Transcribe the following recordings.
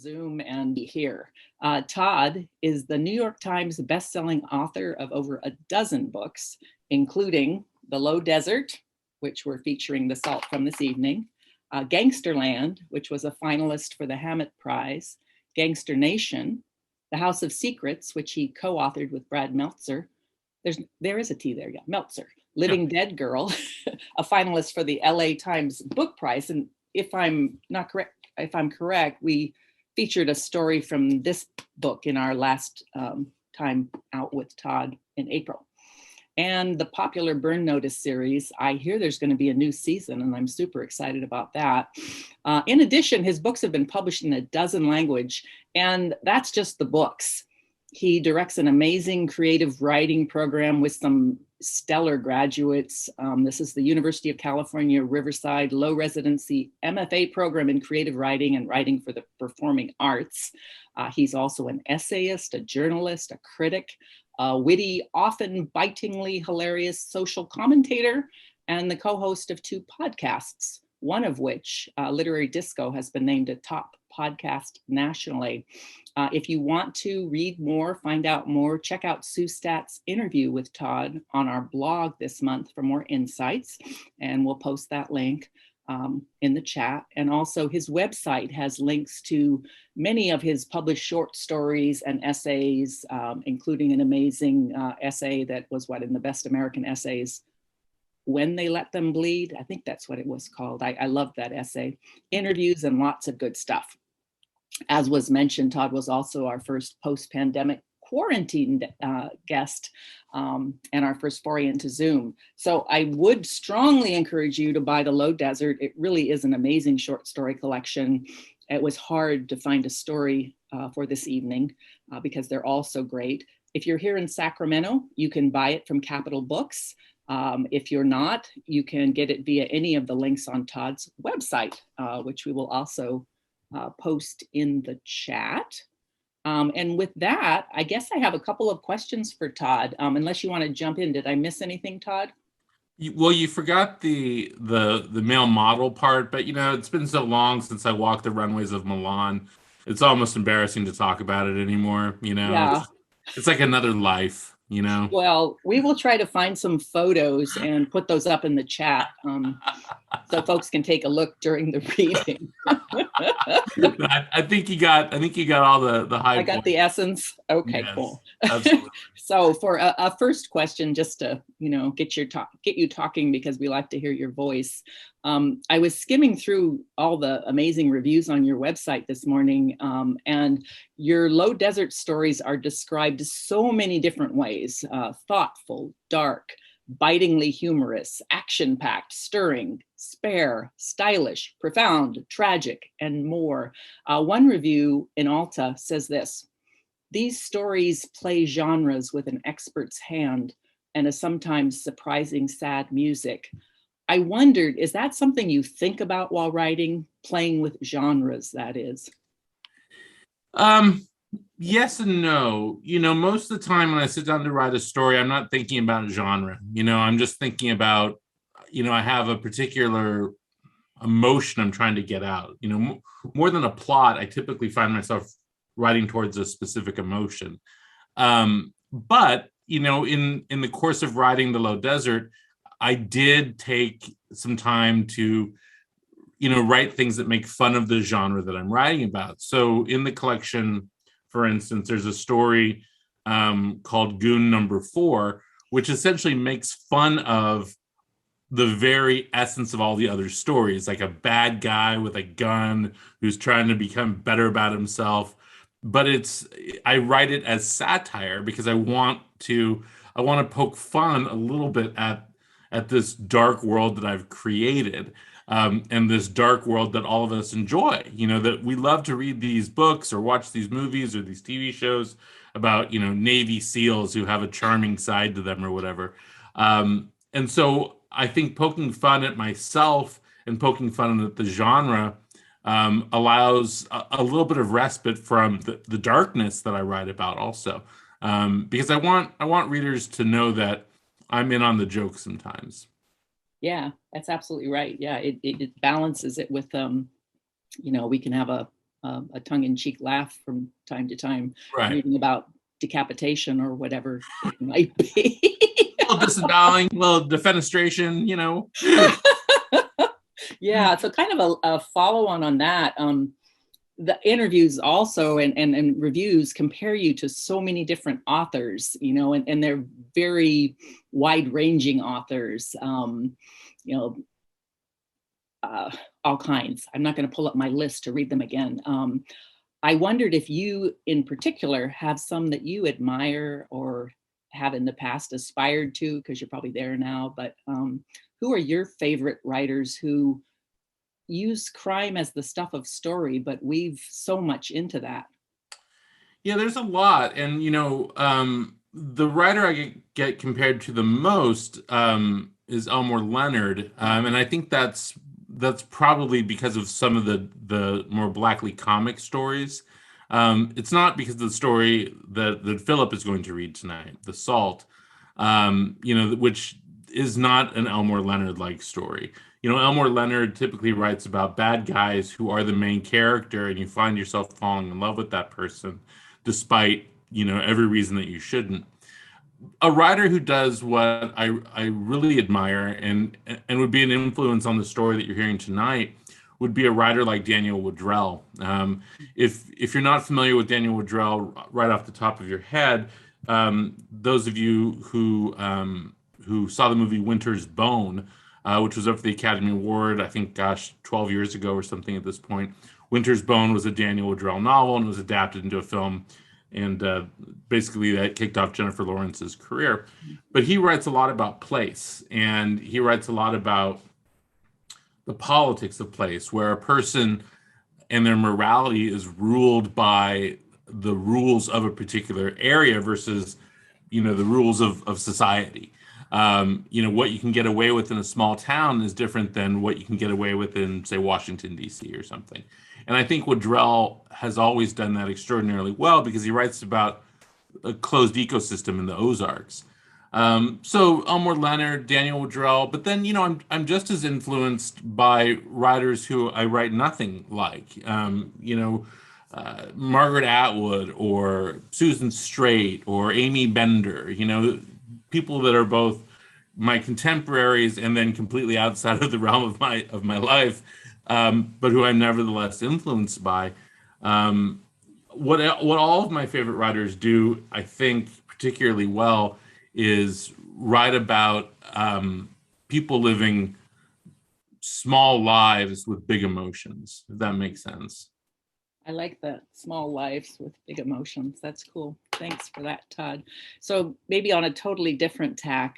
Zoom and here. Tod is the New York Times bestselling author of over a dozen books, including The Low Desert, which we're featuring the Salt from this evening, Gangsterland, which was a finalist for the Hammett Prize, Gangster Nation, The House of Secrets, which he co-authored with Brad Meltzer. There is a T there, yeah, Meltzer. Living Dead Girl, a finalist for the LA Times Book Prize. And if I'm correct, we featured a story from this book in our last time out with Tod in April. And the popular Burn Notice series, I hear there's going to be a new season, and I'm super excited about that. In addition, his books have been published in a dozen languages, and that's just the books. He directs an amazing creative writing program with some stellar graduates. This is the University of California, Riverside Low Residency MFA program in creative writing and writing for the performing arts. He's also an essayist, a journalist, a critic, a witty, often bitingly hilarious social commentator, and the co-host of two podcasts, one of which, Literary Disco, has been named a top podcast nationally. If you want to read more, find out more, check out Sue Stat's interview with Tod on our blog this month for more insights, and we'll post that link in the chat. And also his website has links to many of his published short stories and essays, including an amazing essay that was in the Best American Essays, When They Let Them Bleed. I think that's what it was called. I loved that essay. Interviews and lots of good stuff. As was mentioned, Tod was also our first post-pandemic quarantine guest and our first foray into Zoom. So I would strongly encourage you to buy The Low Desert. It really is an amazing short story collection. It was hard to find a story for this evening because they're all so great. If you're here in Sacramento, you can buy it from Capitol Books. If you're not, you can get it via any of the links on Tod's website, which we will also post in the chat. And with that, I guess I have a couple of questions for Tod, unless you want to jump in. Did I miss anything, Tod? Well, you forgot the male model part, but it's been so long since I walked the runways of Milan. It's almost embarrassing to talk about it anymore. Yeah. It's like another life. Well, we will try to find some photos and put those up in the chat so folks can take a look during the reading. I think you got all the high I got points. the essence. Okay, Yes, cool. Absolutely. So for a first question, just to get you talking, because we like to hear your voice. I was skimming through all the amazing reviews on your website this morning, and your Low Desert stories are described so many different ways: thoughtful, dark, bitingly humorous, action-packed, stirring, spare, stylish, profound, tragic, and more. One review in Alta says this: "These stories play genres with an expert's hand and a sometimes surprising sad music." I wondered, is that something you think about while writing, playing with genres, that is? Yes and no. Most of the time when I sit down to write a story, I'm not thinking about genre. I'm just thinking about, I have a particular emotion I'm trying to get out. More than a plot, I typically find myself writing towards a specific emotion. But, in the course of writing The Low Desert, I did take some time to, write things that make fun of the genre that I'm writing about. So in the collection, for instance, there's a story called Goon Number 4, which essentially makes fun of the very essence of all the other stories, like a bad guy with a gun who's trying to become better about himself. But I write it as satire because I want to poke fun a little bit at this dark world that I've created, and this dark world that all of us enjoy. That we love to read these books or watch these movies or these TV shows about, Navy SEALs who have a charming side to them or whatever. And so I think poking fun at myself and poking fun at the genre allows a little bit of respite from the darkness that I write about also. Because I want readers to know that I'm in on the joke sometimes. Yeah, that's absolutely right. Yeah, it balances it with, we can have a a tongue-in-cheek laugh from time to time, Right. reading about decapitation or whatever it might be. A little disemboweling, a little defenestration, Yeah, so kind of a follow-on on that. The interviews also and reviews compare you to so many different authors, and they're very wide-ranging authors, you know, all kinds. I'm not going to pull up my list to read them again. I wondered if you in particular have some that you admire or have in the past aspired to, because you're probably there now, but who are your favorite writers who use crime as the stuff of story, but weave so much into that? Yeah, there's a lot. And, the writer I get compared to the most is Elmore Leonard. And I think that's probably because of some of the more blackly comic stories. It's not because of the story that Philip is going to read tonight, The Salt, which is not an Elmore Leonard-like story. Elmore Leonard typically writes about bad guys who are the main character, and you find yourself falling in love with that person, despite every reason that you shouldn't. A writer who does what I really admire and would be an influence on the story that you're hearing tonight would be a writer like Daniel Woodrell. If you're not familiar with Daniel Woodrell right off the top of your head, those of you who saw the movie Winter's Bone, which was up for the Academy Award, I think, 12 years ago or something at this point. Winter's Bone was a Daniel Woodrell novel and was adapted into a film. And basically that kicked off Jennifer Lawrence's career. But he writes a lot about place, and he writes a lot about the politics of place, where a person and their morality is ruled by the rules of a particular area versus, the rules of society. What you can get away with in a small town is different than what you can get away with in, say, Washington, D.C. or something. And I think Woodrell has always done that extraordinarily well, because he writes about a closed ecosystem in the Ozarks. So Elmore Leonard, Daniel Woodrell, but then, I'm just as influenced by writers who I write nothing like, Margaret Atwood or Susan Straight or Amy Bender, people that are both my contemporaries and then completely outside of the realm of my life, but who I'm nevertheless influenced by. What all of my favorite writers do, I think, particularly well, is write about people living small lives with big emotions, if that makes sense. I like that, small lives with big emotions. That's cool. Thanks for that, Todd. So maybe on a totally different tack,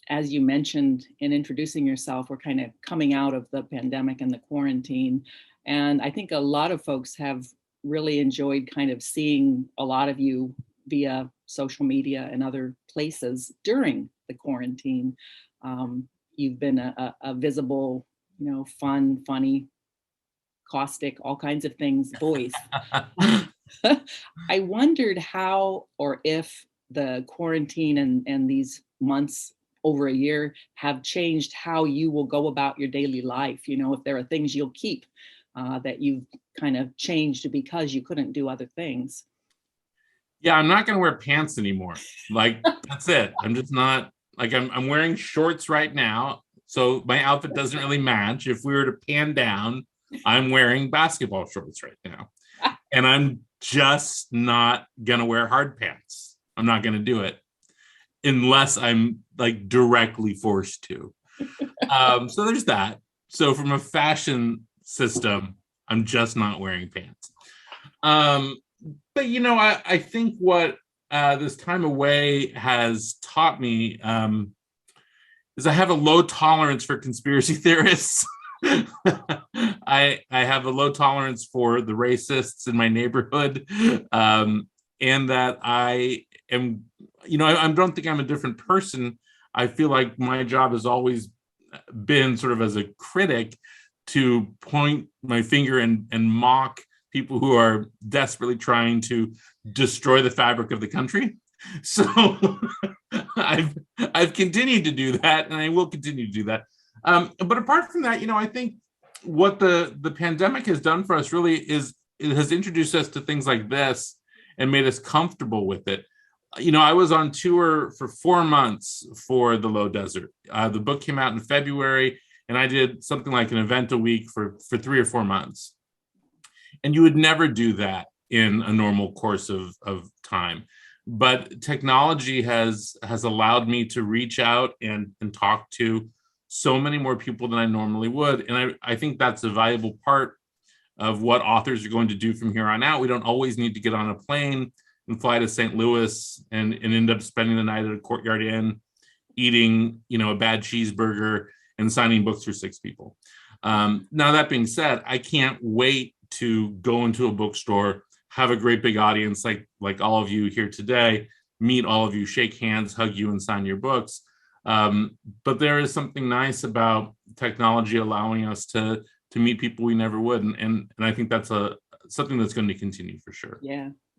as you mentioned in introducing yourself, we're kind of coming out of the pandemic and the quarantine. And I think a lot of folks have really enjoyed kind of seeing a lot of you via social media and other places during the quarantine. You've been a visible, fun, funny, caustic, all kinds of things voice. I wondered how or if the quarantine and these months over a year have changed how you will go about your daily life. If there are things you'll keep that you've kind of changed because you couldn't do other things. Yeah, I'm not going to wear pants anymore. Like, that's it. I'm just not, like, I'm wearing shorts right now, so my outfit doesn't really match. If we were to pan down, I'm wearing basketball shorts right now. And I'm just not going to wear hard pants. I'm not going to do it unless I'm, like, directly forced to. So there's that. So from a fashion system, I'm just not wearing pants. But, I think what this time away has taught me is I have a low tolerance for conspiracy theorists. I have a low tolerance for the racists in my neighborhood, and that I am, I don't think I'm a different person. I feel like my job has always been sort of as a critic to point my finger and mock people who are desperately trying to destroy the fabric of the country. So I've continued to do that, and I will continue to do that. But apart from that, I think what the pandemic has done for us really is it has introduced us to things like this and made us comfortable with it. I was on tour for 4 months for the Low Desert. The book came out in February, and I did something like an event a week for 3 or 4 months. And you would never do that in a normal course of time. But technology has allowed me to reach out and talk to so many more people than I normally would. And I think that's a valuable part of what authors are going to do from here on out. We don't always need to get on a plane and fly to St. Louis and end up spending the night at a Courtyard Inn, eating, a bad cheeseburger and signing books for 6 people. Now, that being said, I can't wait to go into a bookstore, have a great big audience like all of you here today, meet all of you, shake hands, hug you, and sign your books. But there is something nice about technology allowing us to meet people we never would. And I think that's something that's going to continue for sure.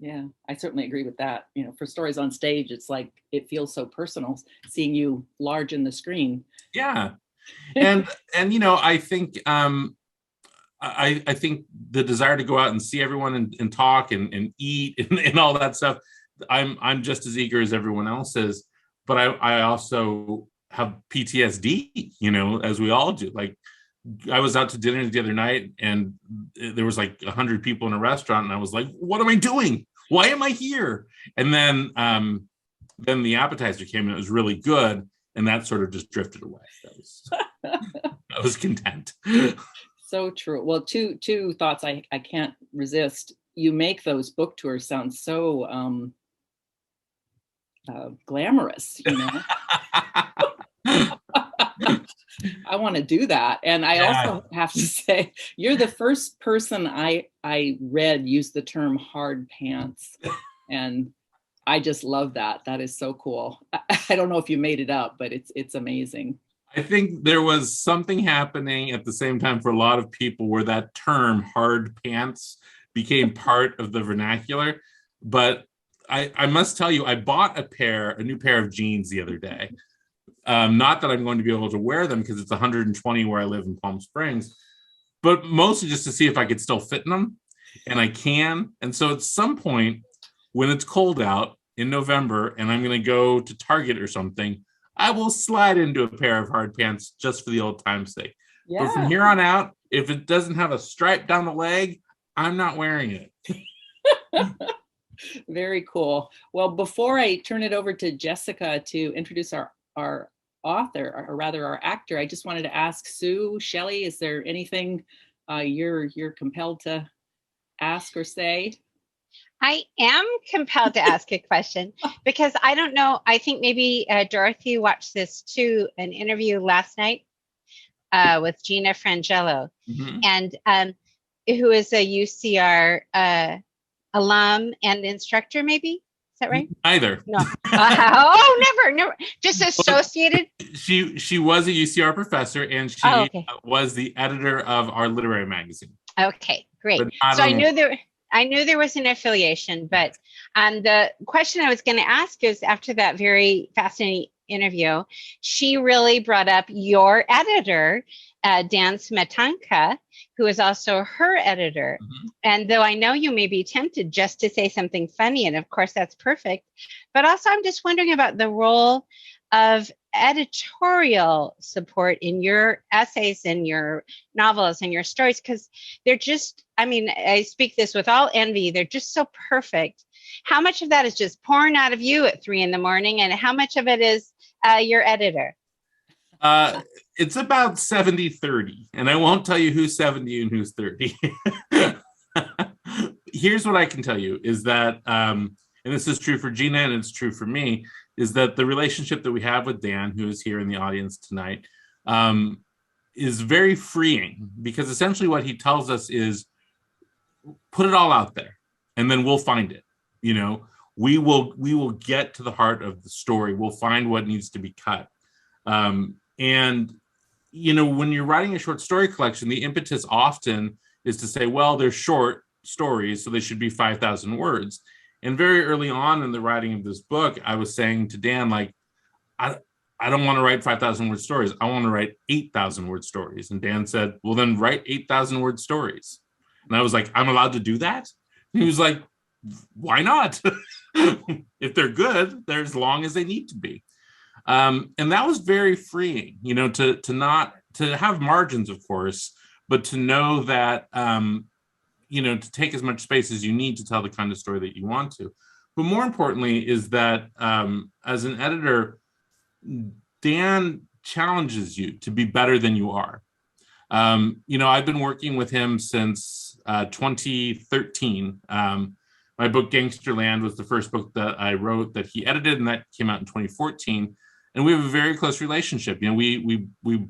Yeah, I certainly agree with that. For stories on stage, it's like it feels so personal seeing you large in the screen. Yeah. And I think I think the desire to go out and see everyone and talk and eat and all that stuff, I'm just as eager as everyone else is. But I also have PTSD, as we all do. Like, I was out to dinner the other night and there was like 100 people in a restaurant, and I was like, what am I doing? Why am I here? And then the appetizer came and it was really good, and that sort of just drifted away. I was content. So true. Well, two thoughts I can't resist. You make those book tours sound so glamorous, I want to do that. And I also have to say, you're the first person I read use the term hard pants. And I just love that. That is so cool. I don't know if you made it up, but it's amazing. I think there was something happening at the same time for a lot of people where that term hard pants became part of the vernacular. But I must tell you, I bought a new pair of jeans the other day. Not that I'm going to be able to wear them because it's 120 where I live in Palm Springs, but mostly just to see if I could still fit in them. And I can. And so at some point when it's cold out in November and I'm going to go to Target or something, I will slide into a pair of hard pants just for the old time's sake. Yeah. But from here on out, if it doesn't have a stripe down the leg, I'm not wearing it. Very cool. Well, before I turn it over to Jessica to introduce our author, or rather our actor, I just wanted to ask Sue, Shelley, is there anything you're compelled to ask or say? I am compelled to ask a question because I don't know. I think maybe Dorothy watched this too, an interview last night with Gina Frangelo, and who is a UCR alum and instructor, maybe? Is that right? Either. No. Never. Just associated. She was a UCR professor, and she was the editor of our literary magazine. Okay, great. So I knew there was an affiliation, but the question I was going to ask is, after that very fascinating interview, she really brought up your editor, Dan Smetanka, who is also her editor. And though I know you may be tempted just to say something funny, and of course that's perfect, but also I'm just wondering about the role of editorial support in your essays and your novels and your stories, because they're just, I speak this with all envy, they're just so perfect. How much of that is just pouring out of you at 3 a.m, and how much of it is your editor? It's about 70-30, and I won't tell you who's 70 and who's 30. Here's what I can tell you is that, and this is true for Gina and it's true for me, is that the relationship that we have with Dan, who is here in the audience tonight, is very freeing, because essentially what he tells us is, put it all out there and then we'll find it. We will get to the heart of the story. We'll find what needs to be cut. And when you're writing a short story collection, the impetus often is to say, well, they're short stories, so they should be 5,000 words. And very early on in the writing of this book, I was saying to Dan, like, I I don't want to write 5,000 word stories. I want to write 8,000 word stories. And Dan said, well, then write 8,000 word stories. And I was like, I'm allowed to do that? And he was like, why not? If they're good, they're as long as they need to be. And that was very freeing, you know, to not, to have margins, of course, but to know that, you know, to take as much space as you need to tell the kind of story that you want to. But more importantly is that as an editor, Dan challenges you to be better than you are. You know, I've been working with him since 2013. My book Gangsterland was the first book that I wrote that he edited, and that came out in 2014. And we have a very close relationship. You know, we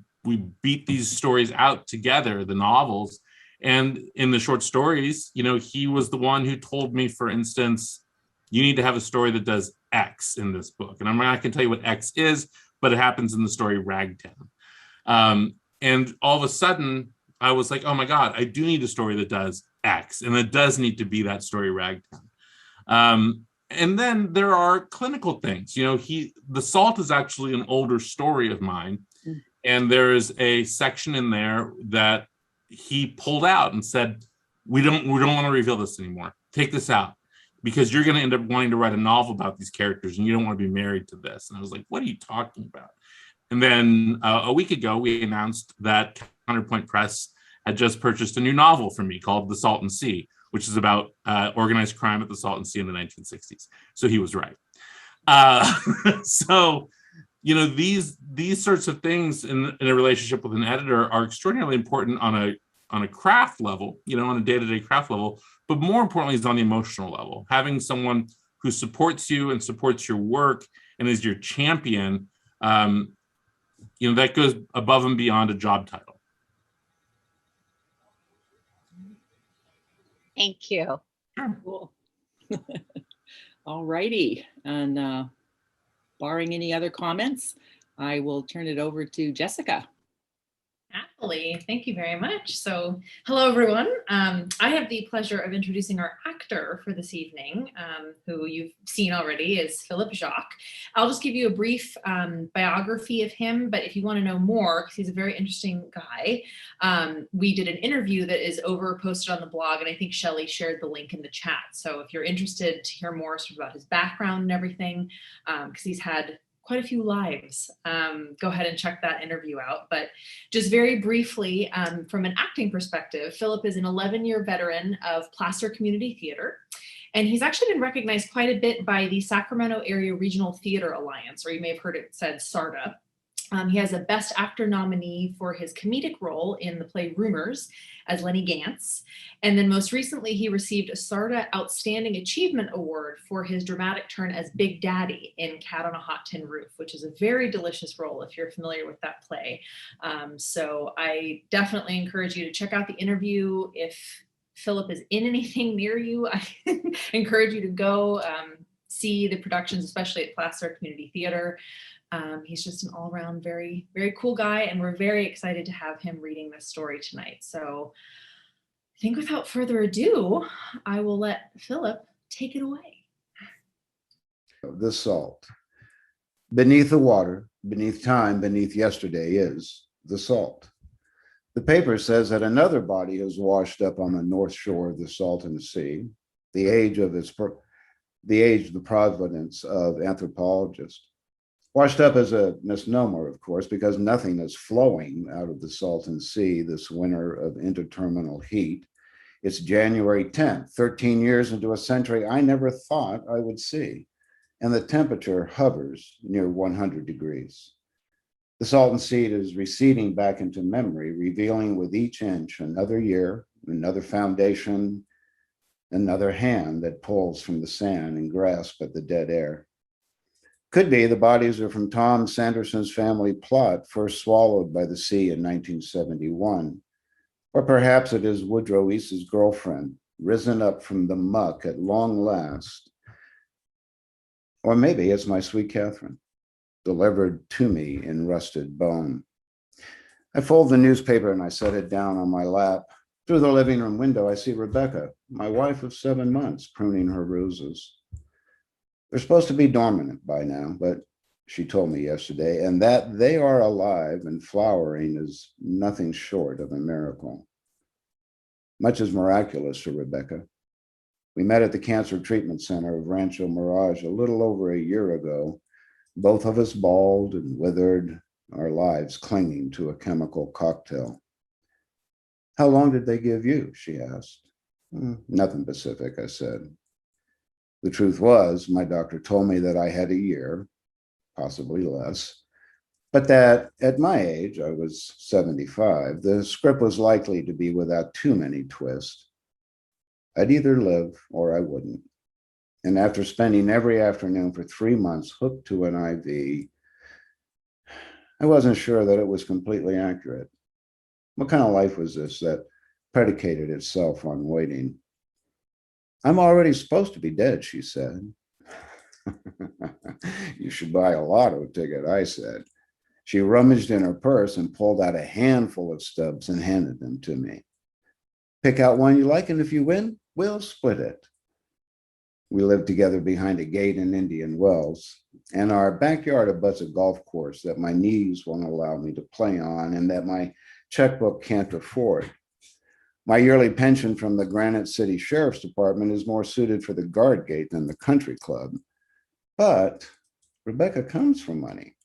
beat these stories out together, the novels. And in the short stories, you know, he was the one who told me, for instance, you need to have a story that does X in this book. And I'm not going to tell you what X is, but it happens in the story Ragtime. And all of a sudden, I was like, oh my God, I do need a story that does X. And it does need to be that story Ragtime. And then there are clinical things. You know, The Salt is actually an older story of mine. And there is a section in there that he pulled out and said, we don't want to reveal this anymore. Take this out, because you're going to end up wanting to write a novel about these characters and you don't want to be married to this. And I was like, what are you talking about? And then a week ago, we announced that Counterpoint Press had just purchased a new novel from me called The Salton Sea, which is about organized crime at the Salton Sea in the 1960s. So he was right. So, you know, these sorts of things in a relationship with an editor are extraordinarily important on a craft level, you know, on a day-to-day craft level, but more importantly is on the emotional level. Having someone who supports you and supports your work and is your champion, you know, that goes above and beyond a job title. Thank you. Sure. Cool. All righty. And barring any other comments, I will turn it over to Jessica. Happily, thank you very much. So, hello everyone. I have the pleasure of introducing our actor for this evening, who you've seen already, is Philip Jacques. I'll just give you a brief biography of him, but if you want to know more, because he's a very interesting guy, we did an interview that is posted on the blog, and I think Shelley shared the link in the chat. So if you're interested to hear more sort of about his background and everything, because he's had quite a few lives. Go ahead and check that interview out. But just very briefly, from an acting perspective, Philip is an 11-year veteran of Placer Community Theater. And he's actually been recognized quite a bit by the Sacramento Area Regional Theater Alliance, or you may have heard it said SARTA. He has a Best Actor nominee for his comedic role in the play Rumors as Lenny Gantz. And then most recently, he received a SARTA Outstanding Achievement Award for his dramatic turn as Big Daddy in Cat on a Hot Tin Roof, which is a very delicious role if you're familiar with that play. So I definitely encourage you to check out the interview. If Philip is in anything near you, I encourage you to go see the productions, especially at Placer Community Theater. He's just an all-around very, very cool guy, and we're very excited to have him reading this story tonight. So I think without further ado, I will let Philip take it away. The salt. Beneath the water, beneath time, beneath yesterday is the salt. The paper says that another body has washed up on the north shore of the Salton Sea. The age, the provenance of anthropologists. Washed up is a misnomer, of course, because nothing is flowing out of the Salton Sea this winter of interterminal heat. It's January 10th, 13 years into a century I never thought I would see, and the temperature hovers near 100 degrees. The Salton Sea is receding back into memory, revealing with each inch another year, another foundation, another hand that pulls from the sand and grasps at the dead air. Could be the bodies are from Tom Sanderson's family plot, first swallowed by the sea in 1971. Or perhaps it is Woodrow East's girlfriend, risen up from the muck at long last. Or maybe it's my sweet Catherine, delivered to me in rusted bone. I fold the newspaper and I set it down on my lap. Through the living room window, I see Rebecca, my wife of 7 months, pruning her roses. They're supposed to be dormant by now, but she told me yesterday, and that they are alive and flowering is nothing short of a miracle. Much is miraculous for Rebecca. We met at the Cancer Treatment Center of Rancho Mirage a little over a year ago, both of us bald and withered, our lives clinging to a chemical cocktail. How long did they give you? She asked. Nothing specific, I said. The truth was, my doctor told me that I had a year, possibly less, but that at my age, I was 75, the script was likely to be without too many twists. I'd either live or I wouldn't. And after spending every afternoon for 3 months hooked to an IV, I wasn't sure that it was completely accurate. What kind of life was this that predicated itself on waiting? I'm already supposed to be dead, she said. You should buy a lotto ticket, I said. She rummaged in her purse and pulled out a handful of stubs and handed them to me. Pick out one you like, and if you win, we'll split it. We lived together behind a gate in Indian Wells, and our backyard abuts a golf course that my knees won't allow me to play on and that my checkbook can't afford. My yearly pension from the Granite City Sheriff's Department is more suited for the guard gate than the country club. But Rebecca comes from money,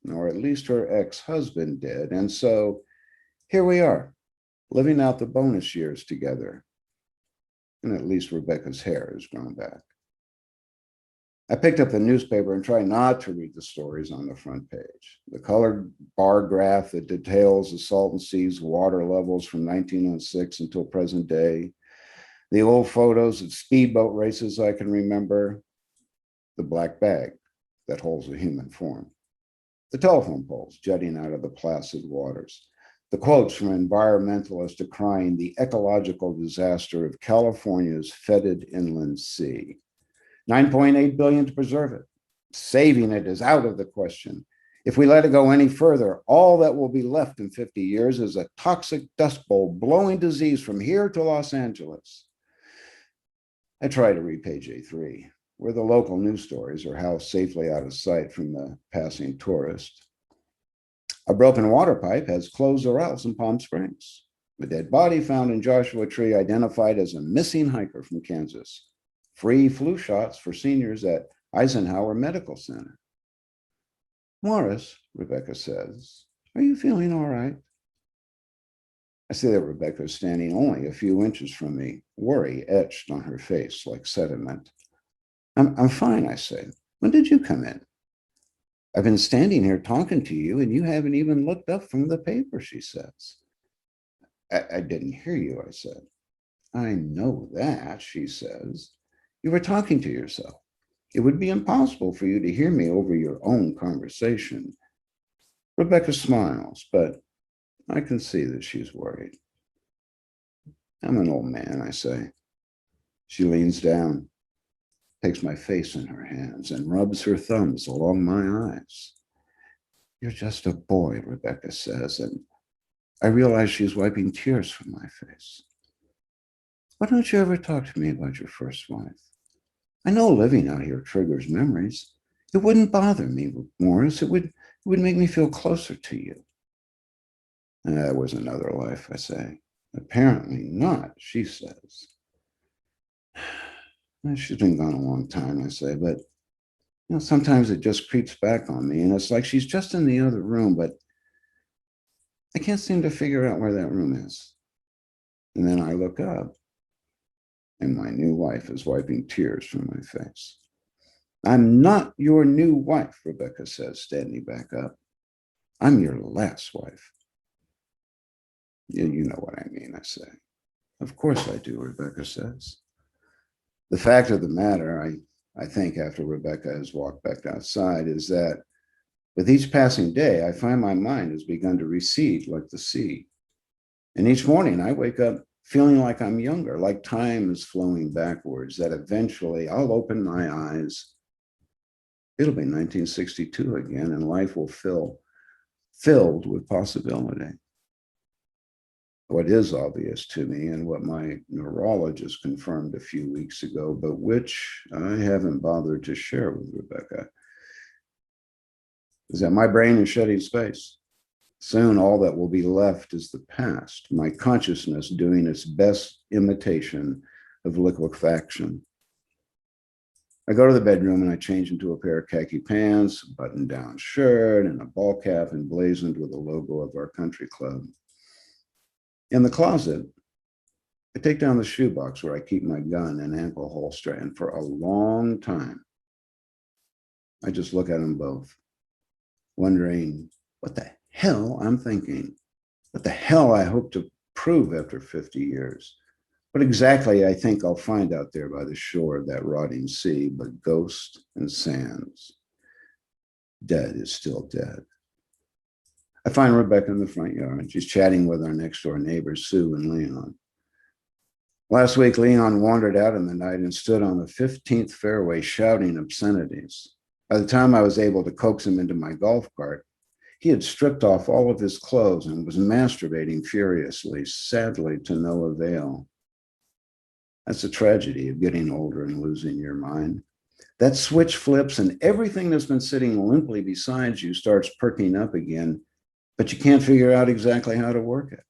or at least her ex-husband did. And so here we are, living out the bonus years together. And at least Rebecca's hair has grown back. I picked up the newspaper and tried not to read the stories on the front page. The colored bar graph that details the Salton Sea's water levels from 1906 until present day. The old photos of speedboat races I can remember. The black bag that holds a human form. The telephone poles jutting out of the placid waters. The quotes from environmentalists decrying the ecological disaster of California's fetid inland sea. 9.8 billion to preserve it. Saving it is out of the question. If we let it go any further, all that will be left in 50 years is a toxic dust bowl blowing disease from here to Los Angeles. I try to read page A3, where the local news stories are housed safely out of sight from the passing tourist. A broken water pipe has closed the routes in Palm Springs. A dead body found in Joshua Tree identified as a missing hiker from Kansas. Free flu shots for seniors at Eisenhower Medical Center. Morris, Rebecca says, are you feeling all right? I see that Rebecca is standing only a few inches from me, worry etched on her face like sediment. I'm fine, I say. When did you come in? I've been standing here talking to you and you haven't even looked up from the paper, she says. I didn't hear you, I said. I know that, she says. You were talking to yourself. It would be impossible for you to hear me over your own conversation. Rebecca smiles, but I can see that she's worried. I'm an old man, I say. She leans down, takes my face in her hands, and rubs her thumbs along my eyes. You're just a boy, Rebecca says, and I realize she's wiping tears from my face. Why don't you ever talk to me about your first wife? I know living out here triggers memories. It wouldn't bother me, Morris. It would make me feel closer to you. That was another life, I say. Apparently not, she says. She's been gone a long time, I say, but sometimes it just creeps back on me, and it's like she's just in the other room, but I can't seem to figure out where that room is. And then I look up, and my new wife is wiping tears from my face. I'm not your new wife, Rebecca says, standing back up. I'm your last wife. You know what I mean, I say. Of course I do, Rebecca says. The fact of the matter, I think after Rebecca has walked back outside, is that with each passing day, I find my mind has begun to recede like the sea. And each morning I wake up feeling like I'm younger, like time is flowing backwards, that eventually I'll open my eyes. It'll be 1962 again, and life will filled with possibility. What is obvious to me, and what my neurologist confirmed a few weeks ago, but which I haven't bothered to share with Rebecca, is that my brain is shedding space. Soon all that will be left is the past, my consciousness doing its best imitation of liquefaction. I go to the bedroom and I change into a pair of khaki pants, a button-down shirt, and a ball cap emblazoned with the logo of our country club. In the closet, I take down the shoebox where I keep my gun and ankle holster, and for a long time, I just look at them both, wondering what the hell I'm thinking, what the hell I hope to prove after 50 years. What exactly I think I'll find out there by the shore of that rotting sea, but ghosts and sands. Dead is still dead. I find Rebecca in the front yard. She's chatting with our next door neighbors, Sue and Leon. Last week, Leon wandered out in the night and stood on the 15th fairway shouting obscenities. By the time I was able to coax him into my golf cart, he had stripped off all of his clothes and was masturbating furiously, sadly to no avail. That's the tragedy of getting older and losing your mind. That switch flips and everything that's been sitting limply beside you starts perking up again, but you can't figure out exactly how to work it.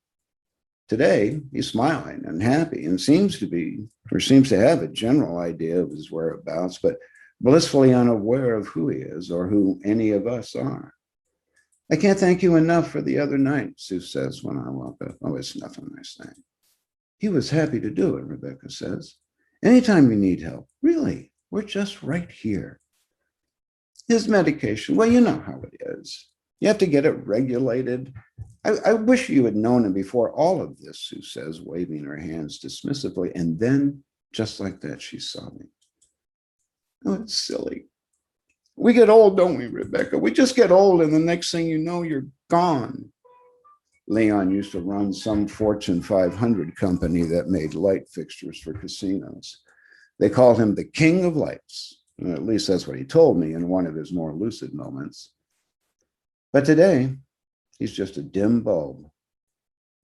Today, he's smiling and happy and seems to have a general idea of his whereabouts, but blissfully unaware of who he is or who any of us are. I can't thank you enough for the other night, Sue says when I walk up. Oh, it's nothing, I say. He was happy to do it, Rebecca says. Anytime you need help, really, we're just right here. His medication, well, you know how it is. You have to get it regulated. I wish you had known him before all of this, Sue says, waving her hands dismissively. And then, just like that, she's sobbing. Oh, it's silly. We get old, don't we, Rebecca? We just get old, and the next thing you know, you're gone. Leon used to run some Fortune 500 company that made light fixtures for casinos. They called him the King of Lights. At least that's what he told me in one of his more lucid moments. But today, he's just a dim bulb.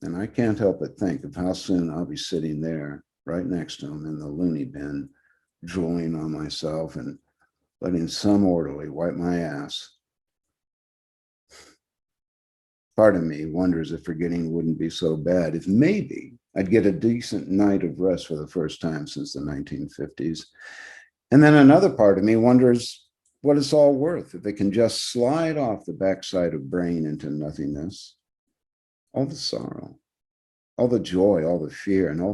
And I can't help but think of how soon I'll be sitting there right next to him in the loony bin, drooling on myself and letting some orderly wipe my ass. Part of me wonders if forgetting wouldn't be so bad, if maybe I'd get a decent night of rest for the first time since the 1950s. And then another part of me wonders what it's all worth if it can just slide off the backside of brain into nothingness. All the sorrow, all the joy, all the fear, and all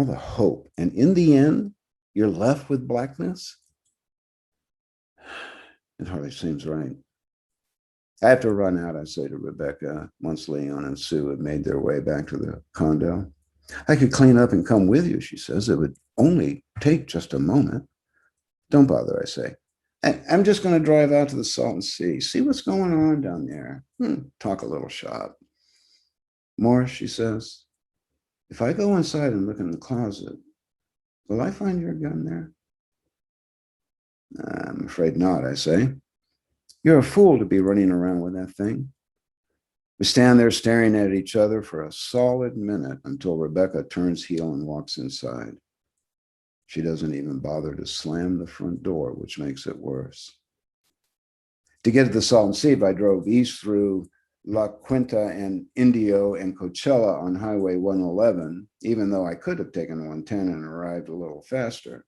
the hope. And in the end, you're left with blackness? It hardly seems right. I have to run out, I say to Rebecca, once Leon and Sue have made their way back to the condo. I could clean up and come with you, she says. It would only take just a moment. Don't bother, I say. I'm just going to drive out to the Salton Sea, see what's going on down there. Talk a little shop. Morris, she says, if I go inside and look in the closet, will I find your gun there? I'm afraid not, I say. You're a fool to be running around with that thing. We stand there staring at each other for a solid minute until Rebecca turns heel and walks inside. She doesn't even bother to slam the front door, which makes it worse. To get to the Salton Sea, I drove east through La Quinta and Indio and Coachella on Highway 111, even though I could have taken 110 and arrived a little faster.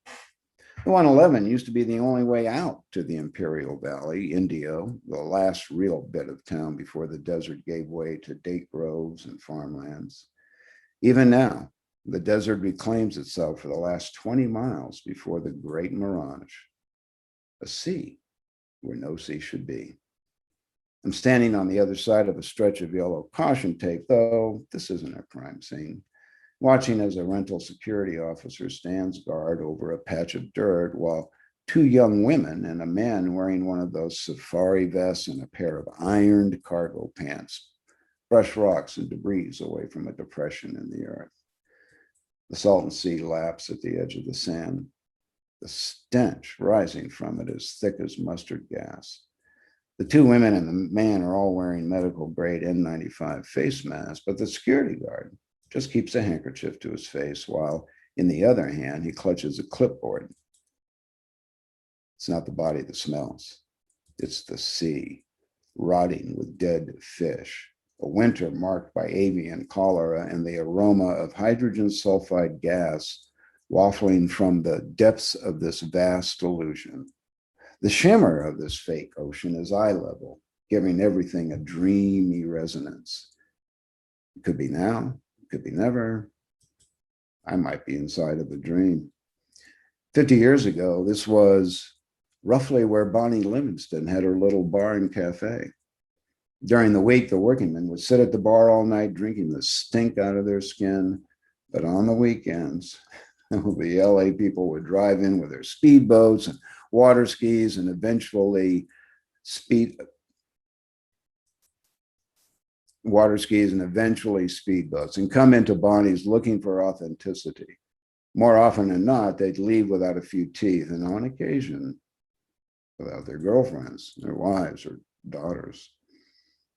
The 111 used to be the only way out to the Imperial Valley, Indio, the last real bit of town before the desert gave way to date groves and farmlands. Even now, the desert reclaims itself for the last 20 miles before the great mirage, a sea where no sea should be. I'm standing on the other side of a stretch of yellow caution tape, though this isn't a crime scene, watching as a rental security officer stands guard over a patch of dirt while two young women and a man wearing one of those safari vests and a pair of ironed cargo pants brush rocks and debris away from a depression in the earth. The Salton Sea laps at the edge of the sand. The stench rising from it is thick as mustard gas. The two women and the man are all wearing medical grade N95 face masks, but the security guard just keeps a handkerchief to his face while in the other hand, he clutches a clipboard. It's not the body that smells. It's the sea. rotting with dead fish, a winter marked by avian cholera and the aroma of hydrogen sulfide gas wafting from the depths of this vast illusion. The shimmer of this fake ocean is eye level, giving everything a dreamy resonance. It could be now, it could be never. I might be inside of a dream. 50 years ago, this was roughly where Bonnie Livingston had her little bar and cafe. During the week, the workingmen would sit at the bar all night drinking the stink out of their skin. But on the weekends, the LA people would drive in with their speedboats and water skis and eventually speedboats and come into Bonnie's looking for authenticity. More often than not, they'd leave without a few teeth, and on occasion, without their girlfriends, their wives, or daughters.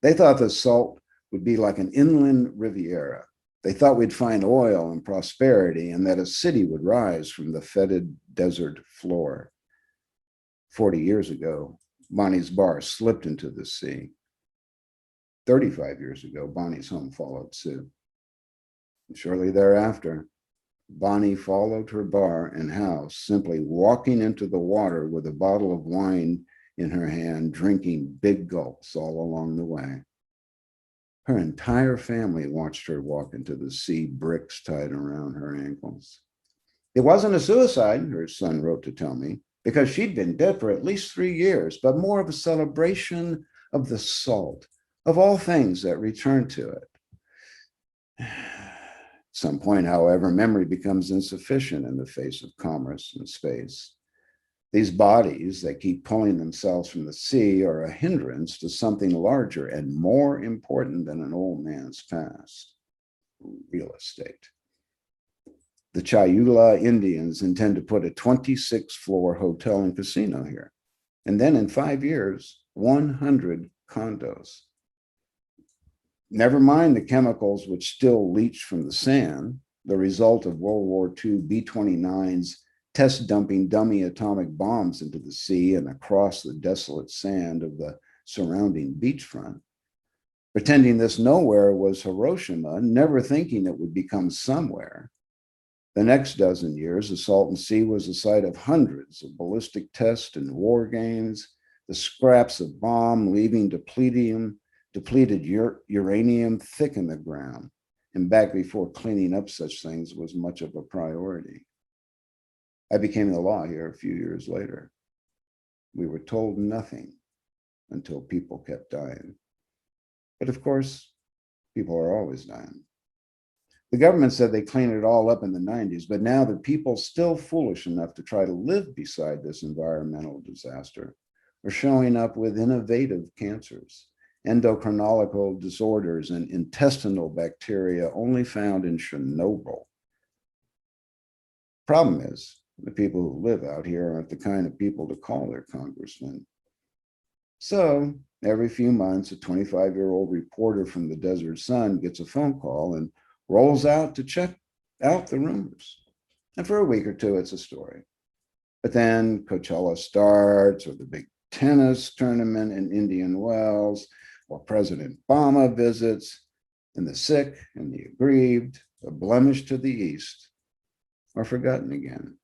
They thought the salt would be like an inland Riviera. They thought we'd find oil and prosperity, and that a city would rise from the fetid desert floor. 40 years ago, Bonnie's bar slipped into the sea. 35 years ago, Bonnie's home followed suit. And shortly thereafter, Bonnie followed her bar and house, simply walking into the water with a bottle of wine in her hand, drinking big gulps all along the way. Her entire family watched her walk into the sea, bricks tied around her ankles. It wasn't a suicide, her son wrote to tell me, because she'd been dead for at least 3 years, but more of a celebration of the salt, of all things that returned to it. At some point, however, memory becomes insufficient in the face of commerce and space. These bodies that keep pulling themselves from the sea are a hindrance to something larger and more important than an old man's past: real estate. The Chayula Indians intend to put a 26-floor hotel and casino here, and then in 5 years, 100 condos. Never mind the chemicals which still leach from the sand, the result of World War II B-29s test dumping dummy atomic bombs into the sea and across the desolate sand of the surrounding beachfront. Pretending this nowhere was Hiroshima, never thinking it would become somewhere. The next dozen years, the Salton Sea was the site of hundreds of ballistic tests and war games, the scraps of bomb leaving depleted uranium thick in the ground, and back before cleaning up such things was much of a priority. I became the law here a few years later. We were told nothing until people kept dying. But of course, people are always dying. The government said they cleaned it all up in the 90s, but now the people still foolish enough to try to live beside this environmental disaster are showing up with innovative cancers, endocrinological disorders, and intestinal bacteria only found in Chernobyl. Problem is, the people who live out here aren't the kind of people to call their congressman. So every few months, a 25-year-old reporter from the Desert Sun gets a phone call and rolls out to check out the rumors. And for a week or two, it's a story. But then Coachella starts, or the big tennis tournament in Indian Wells, or President Obama visits, and the sick and the aggrieved, a blemish to the east, are forgotten again,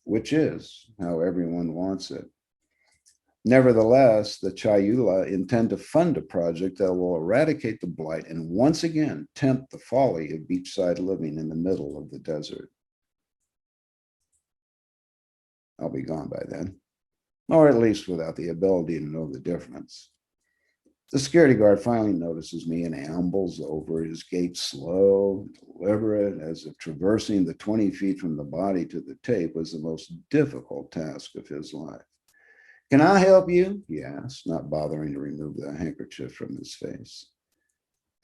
which is how everyone wants it. Nevertheless, the Chayula intend to fund a project that will eradicate the blight and once again tempt the folly of beachside living in the middle of the desert. I'll be gone by then, or at least without the ability to know the difference. The security guard finally notices me and ambles over, his gait slow, deliberate, as if traversing the 20 feet from the body to the tape was the most difficult task of his life. "Can I help you?" he asked, not bothering to remove the handkerchief from his face.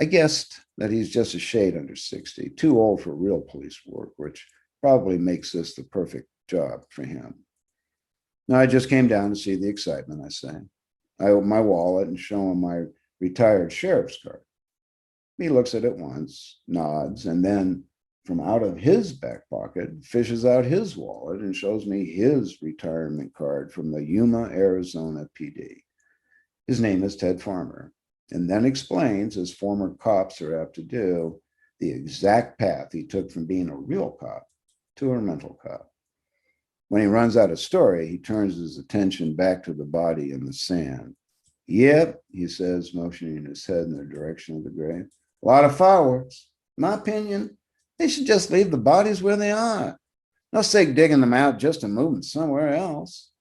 I guessed that he's just a shade under 60, too old for real police work, which probably makes this the perfect job for him. "Now, I just came down to see the excitement," I say. I open my wallet and show him my retired sheriff's card. He looks at it once, nods, and then from out of his back pocket, fishes out his wallet and shows me his retirement card from the Yuma, Arizona PD. His name is Ted Farmer, and then explains, as former cops are apt to do, the exact path he took from being a real cop to a mental cop. When he runs out of story, he turns his attention back to the body in the sand. Yep, he says, motioning his head in the direction of the grave. A lot of fireworks. In my opinion, they should just leave the bodies where they are. No sake digging them out just to move them somewhere else.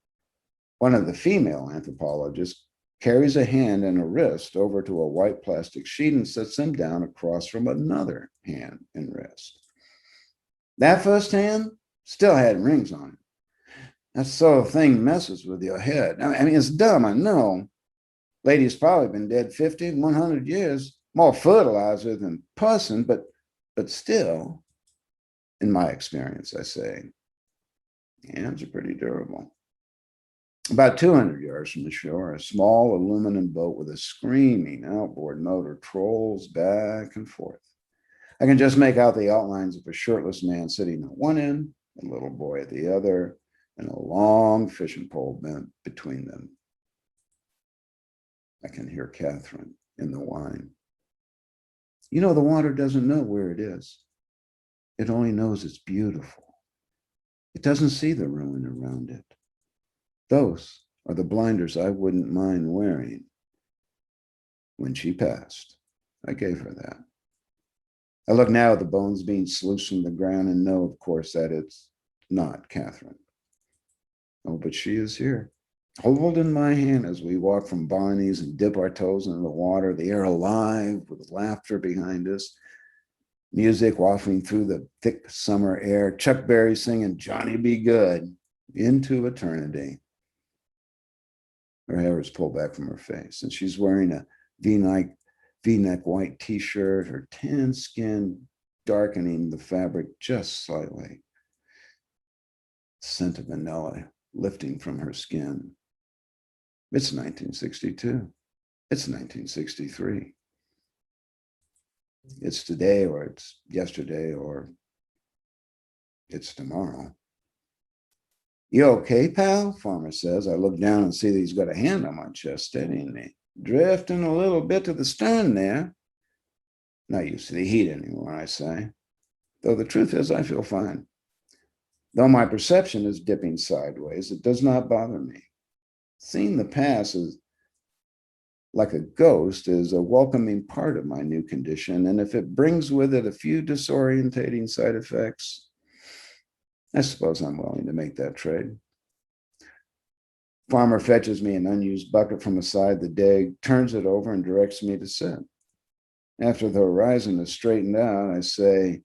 One of the female anthropologists carries a hand and a wrist over to a white plastic sheet and sets them down across from another hand and wrist. That first hand still had rings on it. That sort of thing messes with your head. I mean, it's dumb, I know. Lady's probably been dead 50, 100 years, more fertilizer than person, but still, in my experience, I say, hands are pretty durable. About 200 yards from the shore, a small aluminum boat with a screaming outboard motor trolls back and forth. I can just make out the outlines of a shirtless man sitting at one end, a little boy at the other, and a long fishing pole bent between them. I can hear Catherine in the whine. You know, the water doesn't know where it is. It only knows it's beautiful. It doesn't see the ruin around it. Those are the blinders I wouldn't mind wearing. When she passed, I gave her that. I look now at the bones being sluiced from the ground and know, of course, that it's not Catherine. Oh, but she is here, holding my hand as we walk from Bonnie's and dip our toes into the water, the air alive with laughter behind us, music wafting through the thick summer air, Chuck Berry singing Johnny Be Good into eternity. Her hair is pulled back from her face, and she's wearing a V-neck white t-shirt, her tan skin darkening the fabric just slightly. Scent of vanilla lifting from her skin. It's 1962. It's 1963. It's today, or it's yesterday, or it's tomorrow. You okay, pal? Farmer says. I look down and see that he's got a hand on my chest, steadying me. Drifting a little bit to the stern there. Not used to the heat anymore, I say. Though the truth is, I feel fine. Though my perception is dipping sideways, it does not bother me. Seeing the past as like a ghost is a welcoming part of my new condition, and if it brings with it a few disorientating side effects, I suppose I'm willing to make that trade. Farmer fetches me an unused bucket from beside the dig, turns it over, and directs me to sit. After the horizon is straightened out, I say,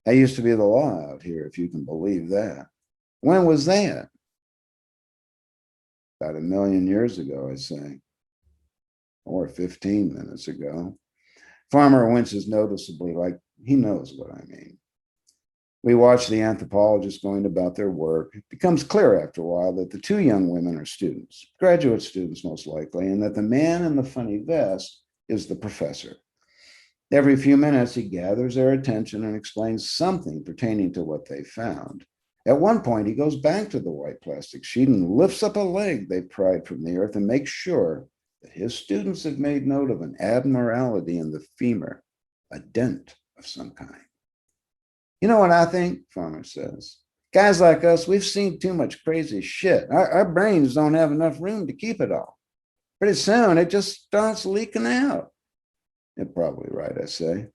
that used to be the law out here, if you can believe that. When was that? About 1 million years ago, I say. Or 15 minutes ago. Farmer winces noticeably, like he knows what I mean. We watch the anthropologists going about their work. It becomes clear after a while that the two young women are students, graduate students most likely, and that the man in the funny vest is the professor. Every few minutes, he gathers their attention and explains something pertaining to what they found. At one point, he goes back to the white plastic sheet and lifts up a leg they pried from the earth and makes sure that his students have made note of an abnormality in the femur, a dent of some kind. You know what I think? Farmer says. Guys like us, we've seen too much crazy shit. Our brains don't have enough room to keep it all. Pretty soon, it just starts leaking out. You're probably right, I say.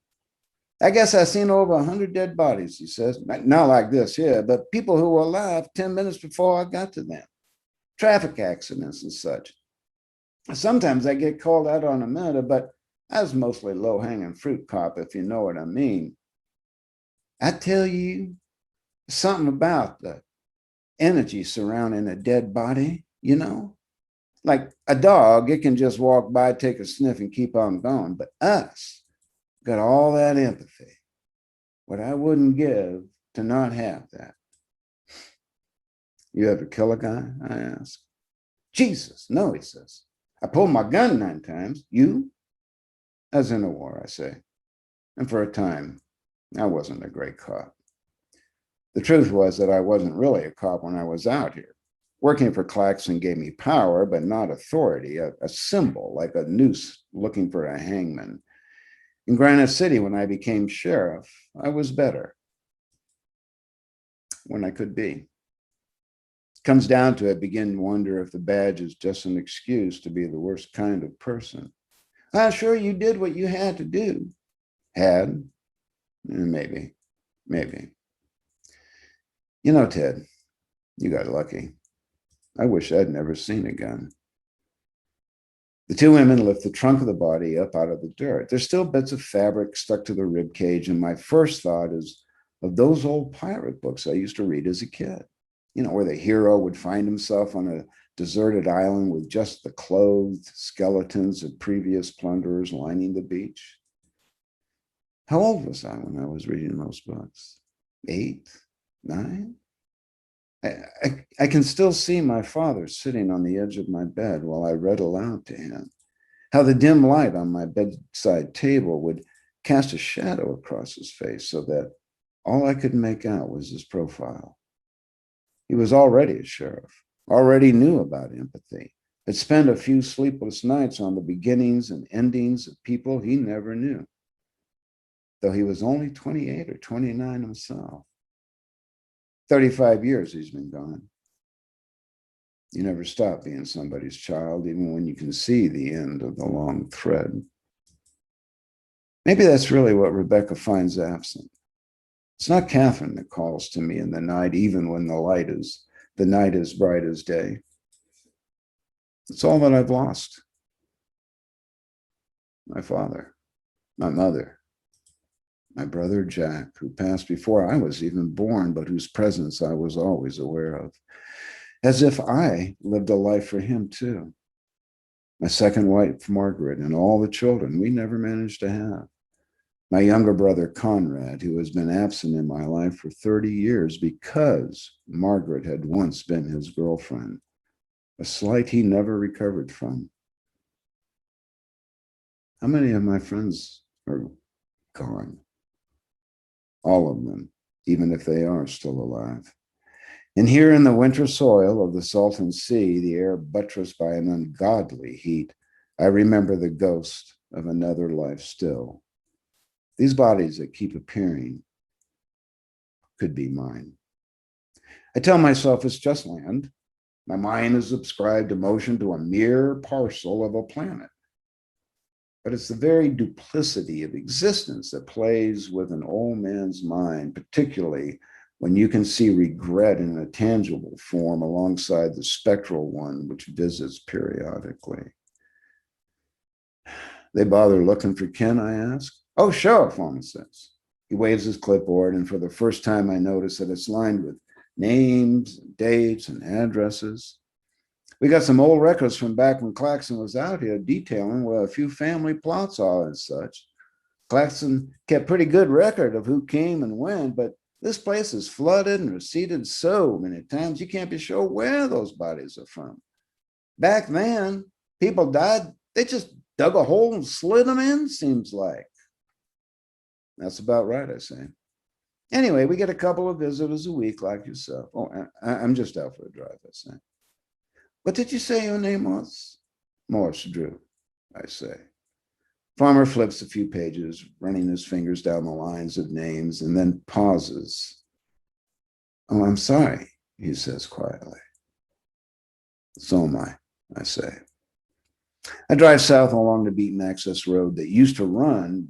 I guess I've seen over 100 dead bodies, he says. Not like this here, but people who were alive 10 minutes before I got to them. Traffic accidents and such. Sometimes I get called out on a murder, but I was mostly low-hanging fruit cop, if you know what I mean. I tell you, something about the energy surrounding a dead body, you know? Like a dog, it can just walk by, take a sniff, and keep on going. But us got all that empathy. What I wouldn't give to not have that. You ever kill a guy? I ask. Jesus, no, he says. I pulled my gun 9 times. You? I was in a war, I say. And for a time, I wasn't a great cop. The truth was that I wasn't really a cop when I was out here. Working for Claxon gave me power, but not authority, a symbol like a noose looking for a hangman. In Granite City, when I became sheriff, I was better when I could be. Comes down to it, begin to wonder if the badge is just an excuse to be the worst kind of person. I'm sure you did what you had to do. Had? Maybe. You know, Ted, you got lucky. I wish I'd never seen a gun. The two women lift the trunk of the body up out of the dirt. There's still bits of fabric stuck to the rib cage, and my first thought is of those old pirate books I used to read as a kid. You know, where the hero would find himself on a deserted island with just the clothed skeletons of previous plunderers lining the beach. How old was I when I was reading those books? 8, 9? I can still see my father sitting on the edge of my bed while I read aloud to him, how the dim light on my bedside table would cast a shadow across his face so that all I could make out was his profile. He was already a sheriff, already knew about empathy, had spent a few sleepless nights on the beginnings and endings of people he never knew, though he was only 28 or 29 himself. 35 years he's been gone. You never stop being somebody's child, even when you can see the end of the long thread. Maybe that's really what Rebecca finds absent. It's not Catherine that calls to me in the night, even when the night is bright as day. It's all that I've lost. My father, my mother, my brother Jack, who passed before I was even born, but whose presence I was always aware of, as if I lived a life for him too. My second wife, Margaret, and all the children we never managed to have. My younger brother, Conrad, who has been absent in my life for 30 years because Margaret had once been his girlfriend, a slight he never recovered from. How many of my friends are gone? All of them, even if they are still alive. And here in the winter soil of the Salton Sea, the air buttressed by an ungodly heat, I remember the ghost of another life still. These bodies that keep appearing could be mine. I tell myself it's just land. My mind has subscribed emotion to a mere parcel of a planet. But it's the very duplicity of existence that plays with an old man's mind, particularly when you can see regret in a tangible form alongside the spectral one which visits periodically. They bother looking for Ken, I ask. Oh, sure, Foreman says. He waves his clipboard, and for the first time I notice that it's lined with names, dates, and addresses. We got some old records from back when Claxon was out here detailing where a few family plots are and such. Claxon kept pretty good record of who came and when, but this place is flooded and receded so many times you can't be sure where those bodies are from. Back then, people died, they just dug a hole and slid them in, seems like. That's about right, I say. Anyway, we get a couple of visitors a week like yourself. Oh, I'm just out for a drive, I say. What did you say your name was? Morse Drew, I say. Farmer flips a few pages, running his fingers down the lines of names, and then pauses. Oh, I'm sorry, he says quietly. So am I say. I drive south along the beaten access road that used to run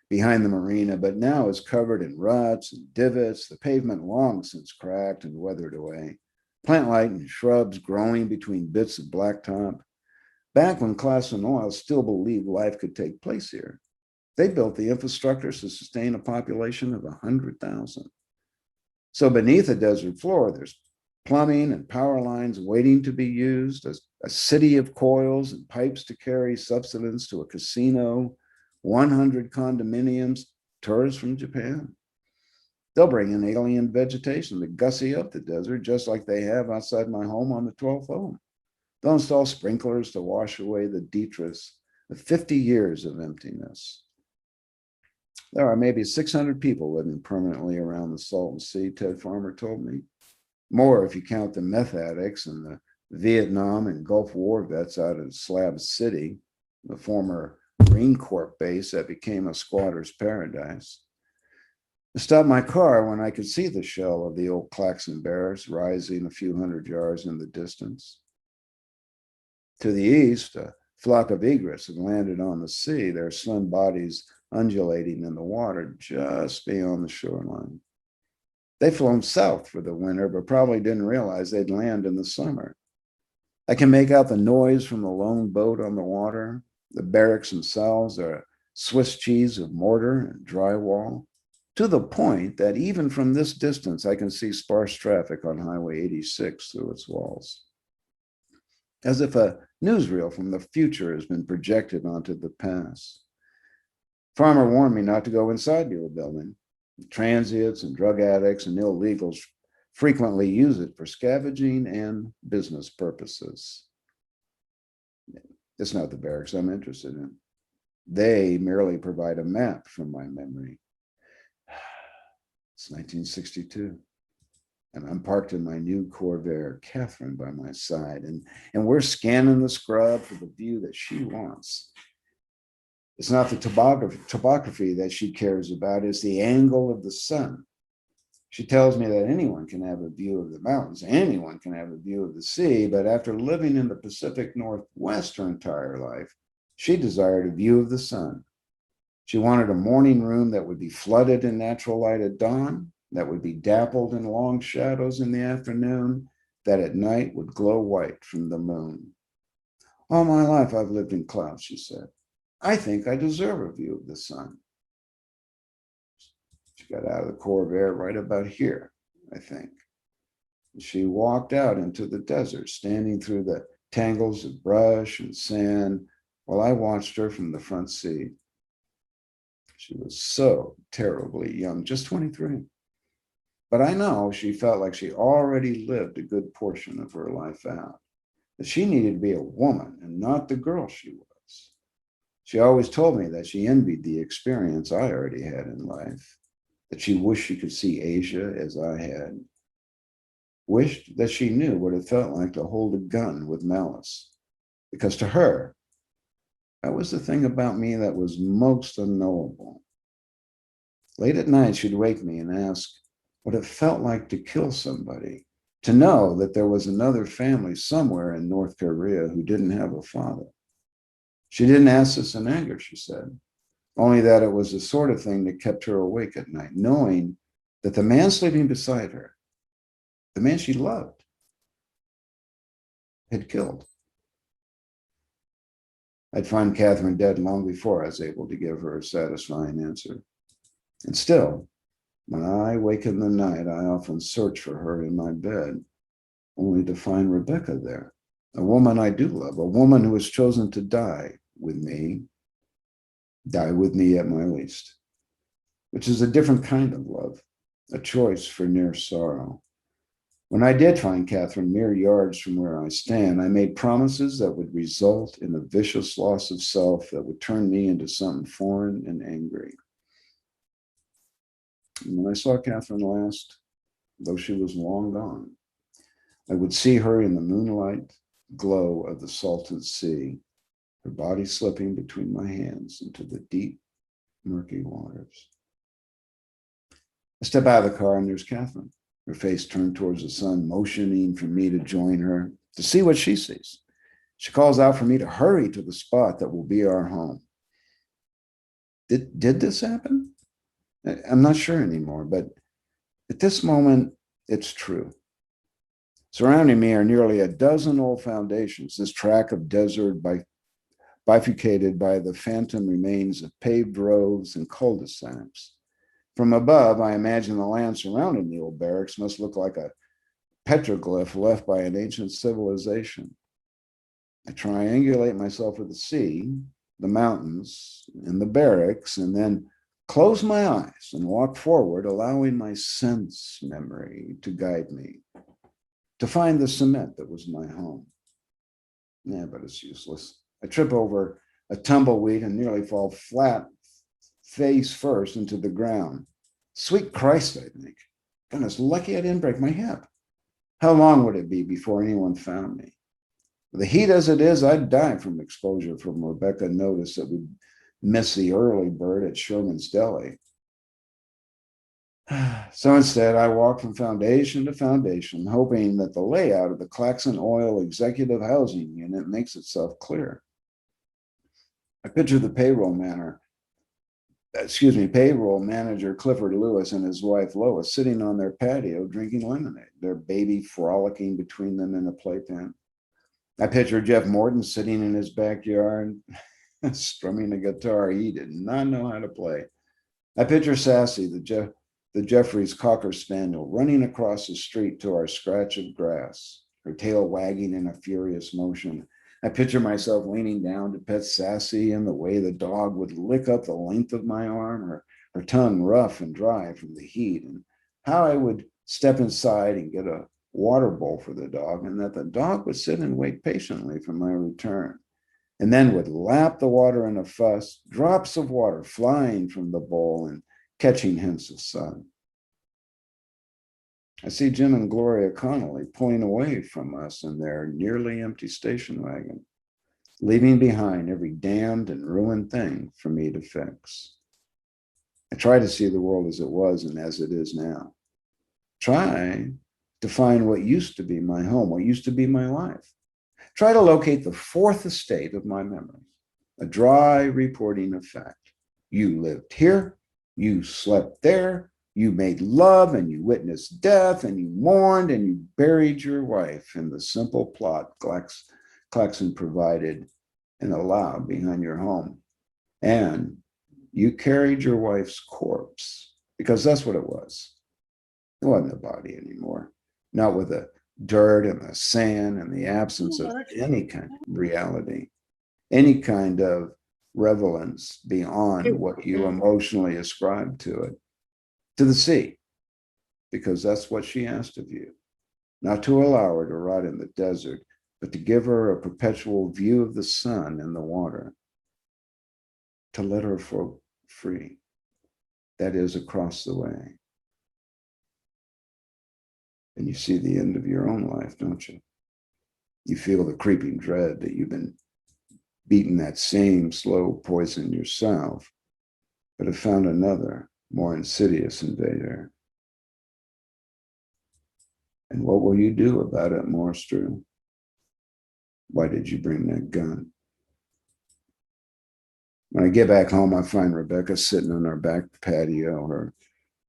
behind the marina, but now is covered in ruts and divots, the pavement long since cracked and weathered away. Plant life and shrubs growing between bits of blacktop. Back when Claxon Oil still believed life could take place here, they built the infrastructure to sustain a population of 100,000. So beneath the desert floor, there's plumbing and power lines waiting to be used, a city of coils and pipes to carry subsistence to a casino, 100 condominiums, tourists from Japan. They'll bring in alien vegetation to gussy up the desert, just like they have outside my home on the 12th hole. They'll install sprinklers to wash away the detritus of 50 years of emptiness. There are maybe 600 people living permanently around the Salton Sea, Ted Farmer told me. More if you count the meth addicts and the Vietnam and Gulf War vets out of Slab City, the former Marine Corps base that became a squatter's paradise. I stopped my car when I could see the shell of the old Claxon barracks rising a few hundred yards in the distance. To the east, a flock of egrets had landed on the sea, their slim bodies undulating in the water just beyond the shoreline. They'd flown south for the winter, but probably didn't realize they'd land in the summer. I can make out the noise from the lone boat on the water. The barracks themselves are a Swiss cheese of mortar and drywall, to the point that even from this distance, I can see sparse traffic on Highway 86 through its walls. As if a newsreel from the future has been projected onto the past. Farmer warned me not to go inside the old building. Transients and drug addicts and illegals frequently use it for scavenging and business purposes. It's not the barracks I'm interested in. They merely provide a map from my memory. It's 1962. And I'm parked in my new Corvair, Catherine by my side, and we're scanning the scrub for the view that she wants. It's not the topography that she cares about, it's the angle of the sun. She tells me that anyone can have a view of the mountains, anyone can have a view of the sea, but after living in the Pacific Northwest her entire life, she desired a view of the sun. She wanted a morning room that would be flooded in natural light at dawn, that would be dappled in long shadows in the afternoon, that at night would glow white from the moon. All my life I've lived in clouds, she said. I think I deserve a view of the sun. She got out of the Corvair right about here, I think. She walked out into the desert, standing through the tangles of brush and sand, while I watched her from the front seat. She was so terribly young, just 23. But I know she felt like she already lived a good portion of her life out, that she needed to be a woman and not the girl she was. She always told me that she envied the experience I already had in life, that she wished she could see Asia as I had, wished that she knew what it felt like to hold a gun with malice, because to her, that was the thing about me that was most unknowable. Late at night, she'd wake me and ask what it felt like to kill somebody, to know that there was another family somewhere in North Korea who didn't have a father. She didn't ask this in anger, she said, only that it was the sort of thing that kept her awake at night, knowing that the man sleeping beside her, the man she loved, had killed. I'd find Catherine dead long before I was able to give her a satisfying answer. And still, when I wake in the night, I often search for her in my bed, only to find Rebecca there, a woman I do love, a woman who has chosen to die with me at my least, which is a different kind of love, a choice for near sorrow. When I did find Catherine mere yards from where I stand, I made promises that would result in a vicious loss of self that would turn me into something foreign and angry. And when I saw Catherine last, though she was long gone, I would see her in the moonlight glow of the Salton Sea, her body slipping between my hands into the deep, murky waters. I step out of the car and there's Catherine, her face turned towards the sun, motioning for me to join her, to see what she sees. She calls out for me to hurry to the spot that will be our home. Did this happen? I'm not sure anymore, but at this moment, it's true. Surrounding me are nearly a dozen old foundations, this tract of desert bifurcated by the phantom remains of paved roads and cul-de-sacs. From above, I imagine the land surrounding the old barracks must look like a petroglyph left by an ancient civilization. I triangulate myself with the sea, the mountains, and the barracks, and then close my eyes and walk forward, allowing my sense memory to guide me, to find the cement that was my home. Yeah, but it's useless. I trip over a tumbleweed and nearly fall flat, face first, into the ground. Sweet Christ, I think. Goodness, lucky I didn't break my hip. How long would it be before anyone found me? The heat as it is, I'd die from exposure from Rebecca noticed that we'd miss the early bird at Sherman's Deli. So instead, I walked from foundation to foundation, hoping that the layout of the Claxon Oil Executive Housing Unit makes itself clear. I picture the payroll manager Clifford Lewis and his wife Lois sitting on their patio drinking lemonade, their baby frolicking between them in a playpen. I picture Jeff Morton sitting in his backyard, strumming a guitar he did not know how to play. I picture Sassy, the Jeffries Cocker Spaniel, running across the street to our scratch of grass, her tail wagging in a furious motion. I picture myself leaning down to pet Sassy and the way the dog would lick up the length of my arm, her tongue rough and dry from the heat, and how I would step inside and get a water bowl for the dog, and that the dog would sit and wait patiently for my return, and then would lap the water in a fuss, drops of water flying from the bowl and catching hints of sun. I see Jim and Gloria Connolly pulling away from us in their nearly empty station wagon, leaving behind every damned and ruined thing for me to fix. I try to see the world as it was and as it is now. Try to find what used to be my home, what used to be my life. Try to locate the fourth estate of my memory, a dry reporting of fact. You lived here, you slept there, you made love and you witnessed death and you mourned and you buried your wife in the simple plot Claxon provided and allowed behind your home. And you carried your wife's corpse, because that's what it was. It wasn't a body anymore, not with the dirt and the sand and the absence of any kind of reality, any kind of relevance beyond what you emotionally ascribed to it, to the sea, because that's what she asked of you, not to allow her to rot in the desert, but to give her a perpetual view of the sun and the water, to let her float free, that is, across the way. And you see the end of your own life, don't you? You feel the creeping dread that you've been beating that same slow poison yourself, but have found another, more insidious invader. And what will you do about it, Morris Drew? Why did you bring that gun? When I get back home, I find Rebecca sitting on our back patio,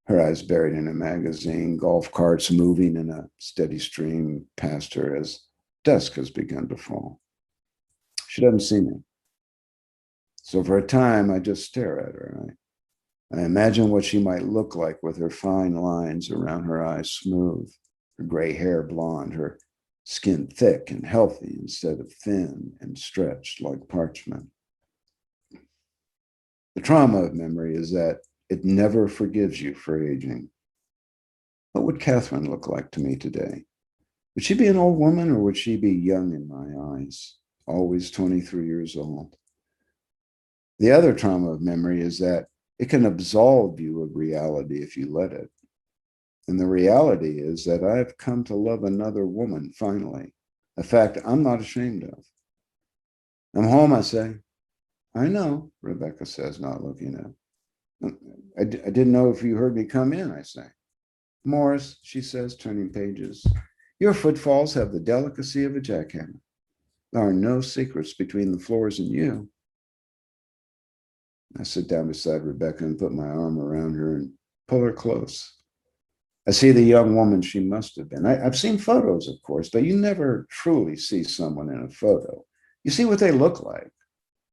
her eyes buried in a magazine, golf carts moving in a steady stream past her as dusk has begun to fall. She doesn't see me. So for a time, I just stare at her. I imagine what she might look like with her fine lines around her eyes smooth, her gray hair blonde, her skin thick and healthy instead of thin and stretched like parchment. The trauma of memory is that it never forgives you for aging. What would Catherine look like to me today? Would she be an old woman, or would she be young in my eyes, always 23 years old? The other trauma of memory is that it can absolve you of reality if you let it. And the reality is that I've come to love another woman finally, a fact I'm not ashamed of. I'm home, I say. I know, Rebecca says, not looking up. I didn't know if you heard me come in, I say. Morris, she says, turning pages, your footfalls have the delicacy of a jackhammer. There are no secrets between the floors and you. I sit down beside Rebecca and put my arm around her and pull her close. I see the young woman she must have been. I've seen photos, of course, but you never truly see someone in a photo. You see what they look like,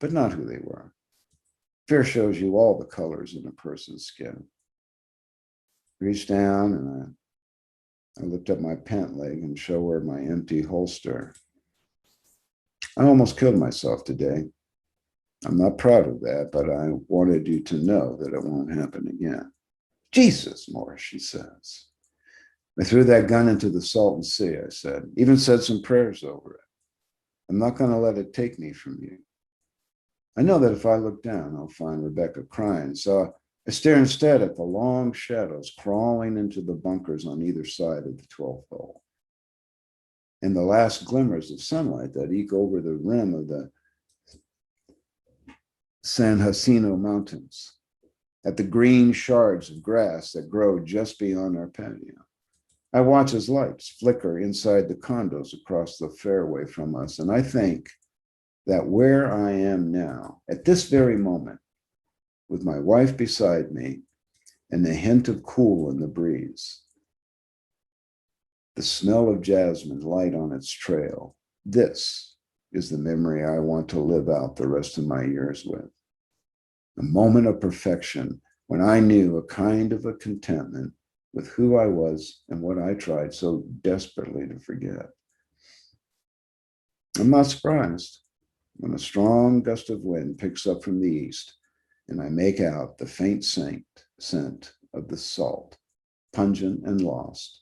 but not who they were. Fear shows you all the colors in a person's skin. Reach down and I lift up my pant leg and show her my empty holster. I almost killed myself today. I'm not proud of that, but I wanted you to know that it won't happen again. Jesus, Morris, she says. I threw that gun into the Salton Sea, I said, even said some prayers over it. I'm not going to let it take me from you. I know that if I look down, I'll find Rebecca crying, so I stare instead at the long shadows crawling into the bunkers on either side of the 12th hole. and the last glimmers of sunlight that eke over the rim of the San Jacinto Mountains, at the green shards of grass that grow just beyond our patio. I watch as lights flicker inside the condos across the fairway from us, and I think that where I am now, at this very moment, with my wife beside me and the hint of cool in the breeze, the smell of jasmine light on its trail, this is the memory I want to live out the rest of my years with. A moment of perfection when I knew a kind of a contentment with who I was and what I tried so desperately to forget. I'm not surprised when a strong gust of wind picks up from the east and I make out the faint scent of the salt, pungent and lost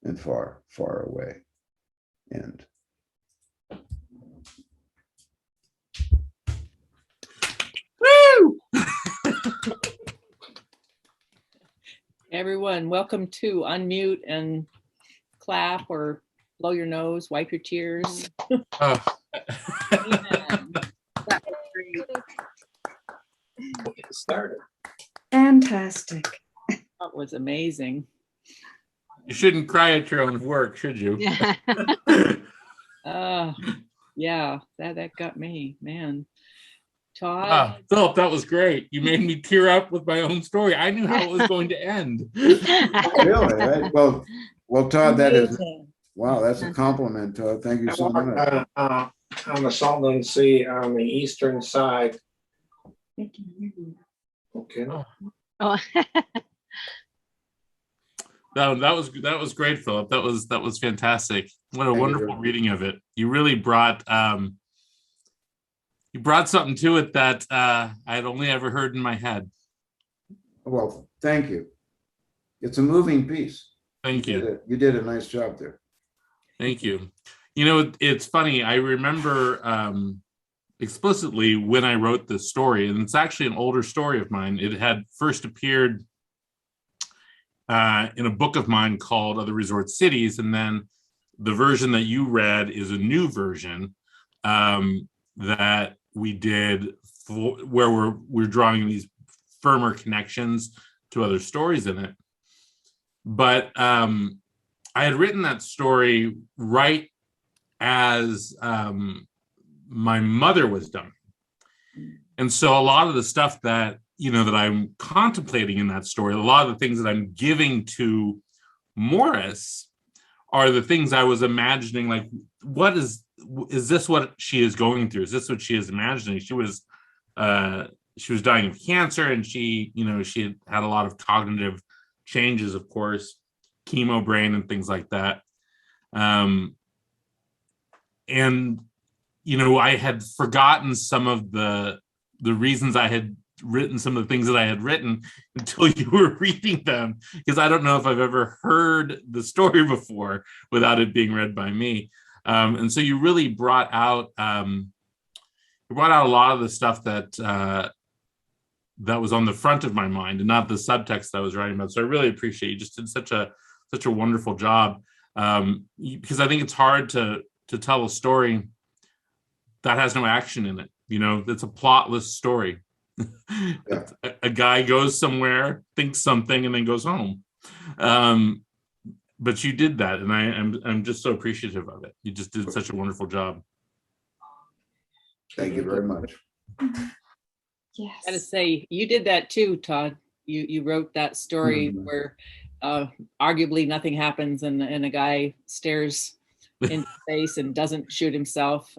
and far, far away. End. Woo! Everyone, welcome to unmute and clap or blow your nose, wipe your tears. Oh. That was great. We'll get started. Fantastic. That was amazing. You shouldn't cry at your own work, should you? Yeah, that got me, man. Tod. Philip, that was great. You made me tear up with my own story. I knew how it was going to end. Really? Right? Well, Tod, that is, Amazing. wow, that's a compliment, Tod. Thank you so much. On the Salton Sea on the eastern side. Okay. Oh. That was great, Philip. That was fantastic. What a Thank wonderful you. reading of it. You really brought something to it that I had only ever heard in my head. Well, thank you. It's a moving piece. Thank you. You did a nice job there. Thank you. You know, it's funny. I remember explicitly when I wrote this story, and it's actually an older story of mine. It had first appeared in a book of mine called Other Resort Cities, and then the version that you read is a new version that we did where we're drawing these firmer connections to other stories in it. But I had written that story right as my mother was dying. And so a lot of the stuff that, that I'm contemplating in that story, a lot of the things that I'm giving to Morris are the things I was imagining, like, is this what she is going through? Is this what she is imagining? She was dying of cancer, and she had a lot of cognitive changes, of course, chemo brain and things like that. And I had forgotten some of the reasons I had written some of the things that I had written until you were reading them, because I don't know if I've ever heard the story before without it being read by me. And so you really brought out a lot of the stuff that was on the front of my mind and not the subtext that I was writing about. So I really appreciate you just did such a wonderful job, because I think it's hard to tell a story that has no action in it. It's a plotless story. Yeah. A guy goes somewhere, thinks something, and then goes home. But you did that, and I'm just so appreciative of it. You just did such a wonderful job. Thank you very much. Yes. I gotta say, you did that too, Tod. You wrote that story where arguably nothing happens, and a guy stares in space and doesn't shoot himself.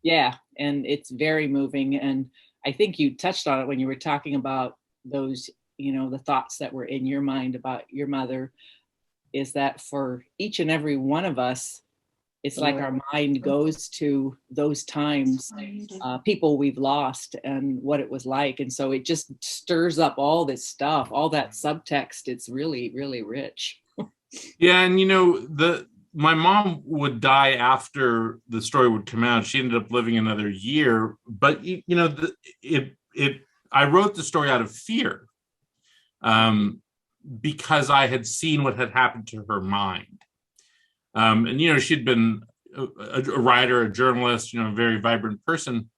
Yeah, and it's very moving. And I think you touched on it when you were talking about those, the thoughts that were in your mind about your mother, is that for each and every one of us, it's like our mind goes to those times, people we've lost and what it was like. And so it just stirs up all this stuff, all that subtext. It's really, really rich. Yeah, and my mom would die after the story would come out. She ended up living another year, but I wrote the story out of fear, because I had seen what had happened to her mind. And, she'd been a writer, a journalist, a very vibrant person,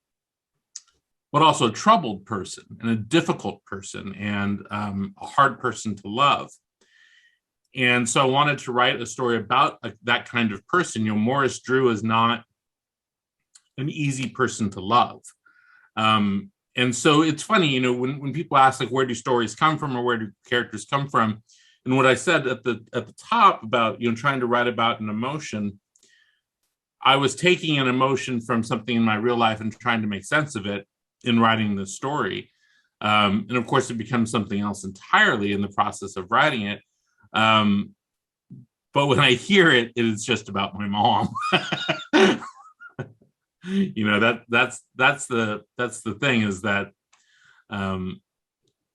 but also a troubled person and a difficult person and a hard person to love. And so I wanted to write a story about that kind of person. Morris Drew is not an easy person to love. And so it's funny, when people ask, like, where do stories come from or where do characters come from? And what I said at the top about, trying to write about an emotion, I was taking an emotion from something in my real life and trying to make sense of it in writing the story. And of course, it becomes something else entirely in the process of writing it. But when I hear it, it is just about my mom. That's the thing, is that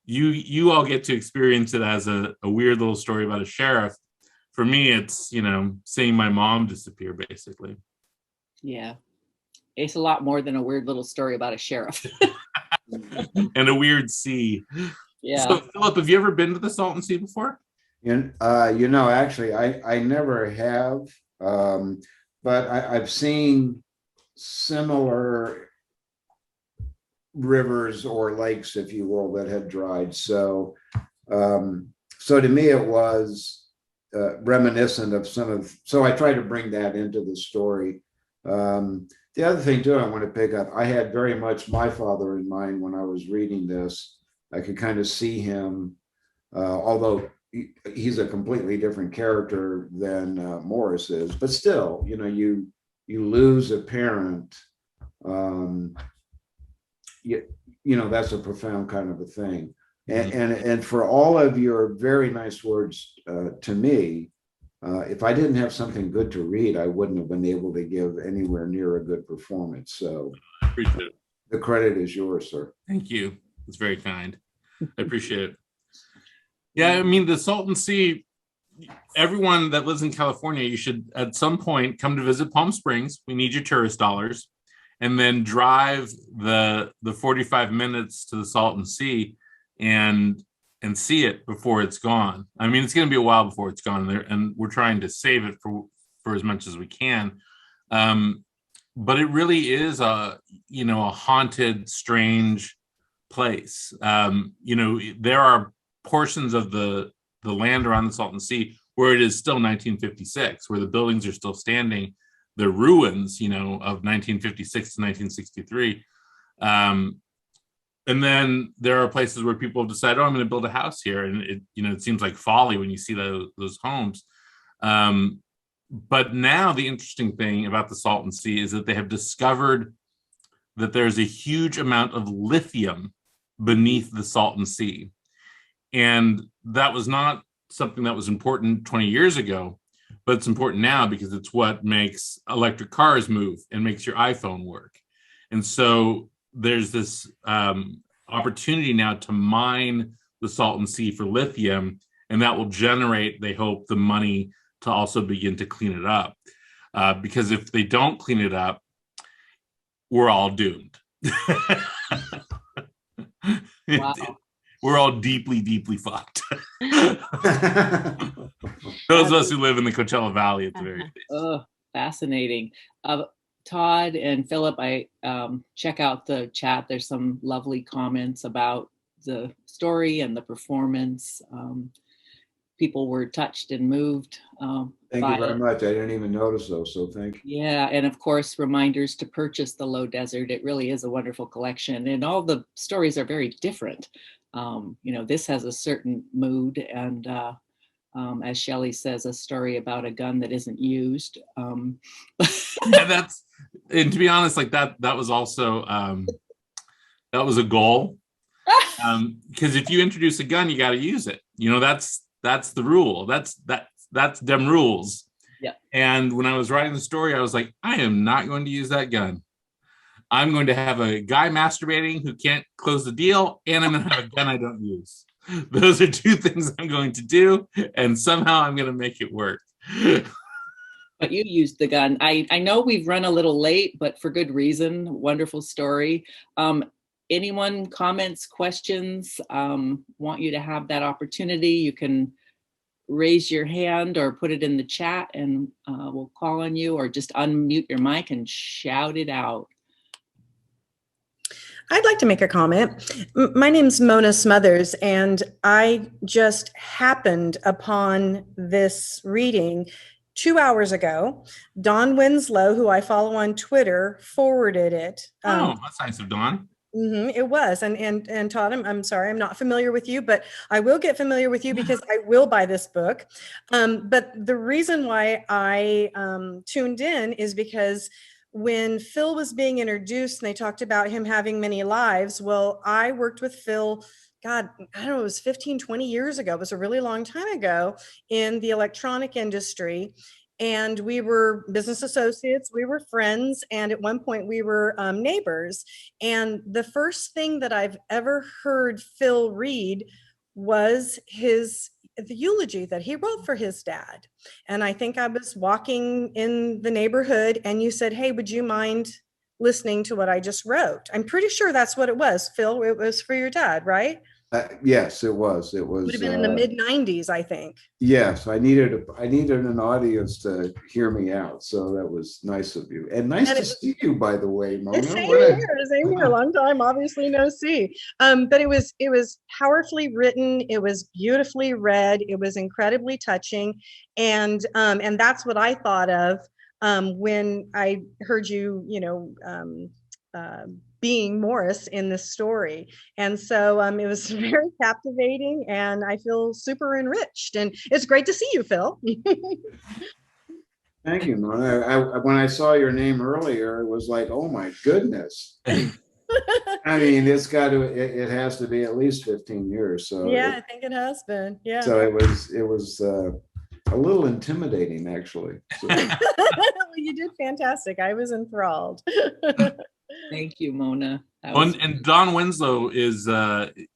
you all get to experience it as a weird little story about a sheriff. For me, it's seeing my mom disappear, basically. Yeah, it's a lot more than a weird little story about a sheriff. And a weird sea. Yeah. So, Philip, have you ever been to the Salton Sea before? Actually, I never have, but I've seen similar rivers or lakes, if you will, that had dried. So to me, it was reminiscent of so I try to bring that into the story. The other thing too, I want to pick up, I had very much my father in mind when I was reading this. I could kind of see him, although he's a completely different character than Morris is, but still, you lose a parent. That's a profound kind of a thing. And for all of your very nice words to me, if I didn't have something good to read, I wouldn't have been able to give anywhere near a good performance. So I appreciate it. The credit is yours, sir. Thank you. It's very kind. I appreciate it. Yeah, I mean, the Salton Sea, everyone that lives in California, you should at some point come to visit Palm Springs. We need your tourist dollars. And then drive the 45 minutes to the Salton Sea and see it before it's gone. I mean, it's going to be a while before it's gone there, and we're trying to save it for as much as we can. But it really is a haunted, strange place. There are portions of the land around the Salton Sea where it is still 1956, where the buildings are still standing, the ruins, of 1956 to 1963. And then there are places where people have decided, I'm going to build a house here. And it seems like folly when you see those homes. But now the interesting thing about the Salton Sea is that they have discovered that there's a huge amount of lithium beneath the Salton Sea. And that was not something that was important 20 years ago, but it's important now because it's what makes electric cars move and makes your iPhone work. And so there's this opportunity now to mine the Salton Sea for lithium, and that will generate, they hope, the money to also begin to clean it up. Because if they don't clean it up, we're all doomed. Wow. We're all deeply, deeply fucked. Those of us who live in the Coachella Valley at the very least. Oh, fascinating. Tod and Philip, I check out the chat. There's some lovely comments about the story and the performance. People were touched and moved. Thank you very much. I didn't even notice those, so thank you. Yeah, and of course, reminders to purchase The Low Desert. It really is a wonderful collection, and all the stories are very different. This has a certain mood, and as Shelley says, a story about a gun that isn't used. Yeah, and to be honest, like that was also that was a goal. Because if you introduce a gun, you got to use it. That's the rule. That's them rules. Yeah. And when I was writing the story, I was like, I am not going to use that gun. I'm going to have a guy masturbating who can't close the deal, and I'm going to have a gun I don't use. Those are two things I'm going to do, and somehow I'm going to make it work. But you used the gun. I know we've run a little late, but for good reason. Wonderful story. Anyone, comments, questions? Want you to have that opportunity. You can raise your hand or put it in the chat and we'll call on you, or just unmute your mic and shout it out. I'd like to make a comment. My name's Mona Smothers, and I just happened upon this reading 2 hours ago. Dawn Winslow, who I follow on Twitter, forwarded it. That's nice of Dawn. It was. And Todd, I'm sorry, I'm not familiar with you, but I will get familiar with you because I will buy this book. But the reason why I tuned in is because when Phil was being introduced and they talked about him having many lives, well, I worked with Phil, God, I don't know, it was 15, 20 years ago. It was a really long time ago in the electronic industry. And we were business associates, we were friends, and at one point we were neighbors. And the first thing that I've ever heard Phil read was the eulogy that he wrote for his dad. And I think I was walking in the neighborhood and you said, hey, would you mind listening to what I just wrote? I'm pretty sure that's what it was, Phil. It was for your dad, right? Yes, it was. It was. Would have been in the mid 90s, I think. Yes, I needed an audience to hear me out, so that was nice of you, and nice to see you, by the way, Mona. Same here. Long time, obviously no see. But it was powerfully written. It was beautifully read. It was incredibly touching, and that's what I thought of when I heard you, being Morris in this story. And so it was very captivating, and I feel super enriched, and it's great to see you, Phil. Thank you, Mona. When I saw your name earlier, it was like, oh my goodness. I mean, it has to be at least 15 years. So yeah, I think it has been. Yeah. So it was a little intimidating, actually. So. Well, you did fantastic. I was enthralled. Thank you, Mona. And Don Winslow is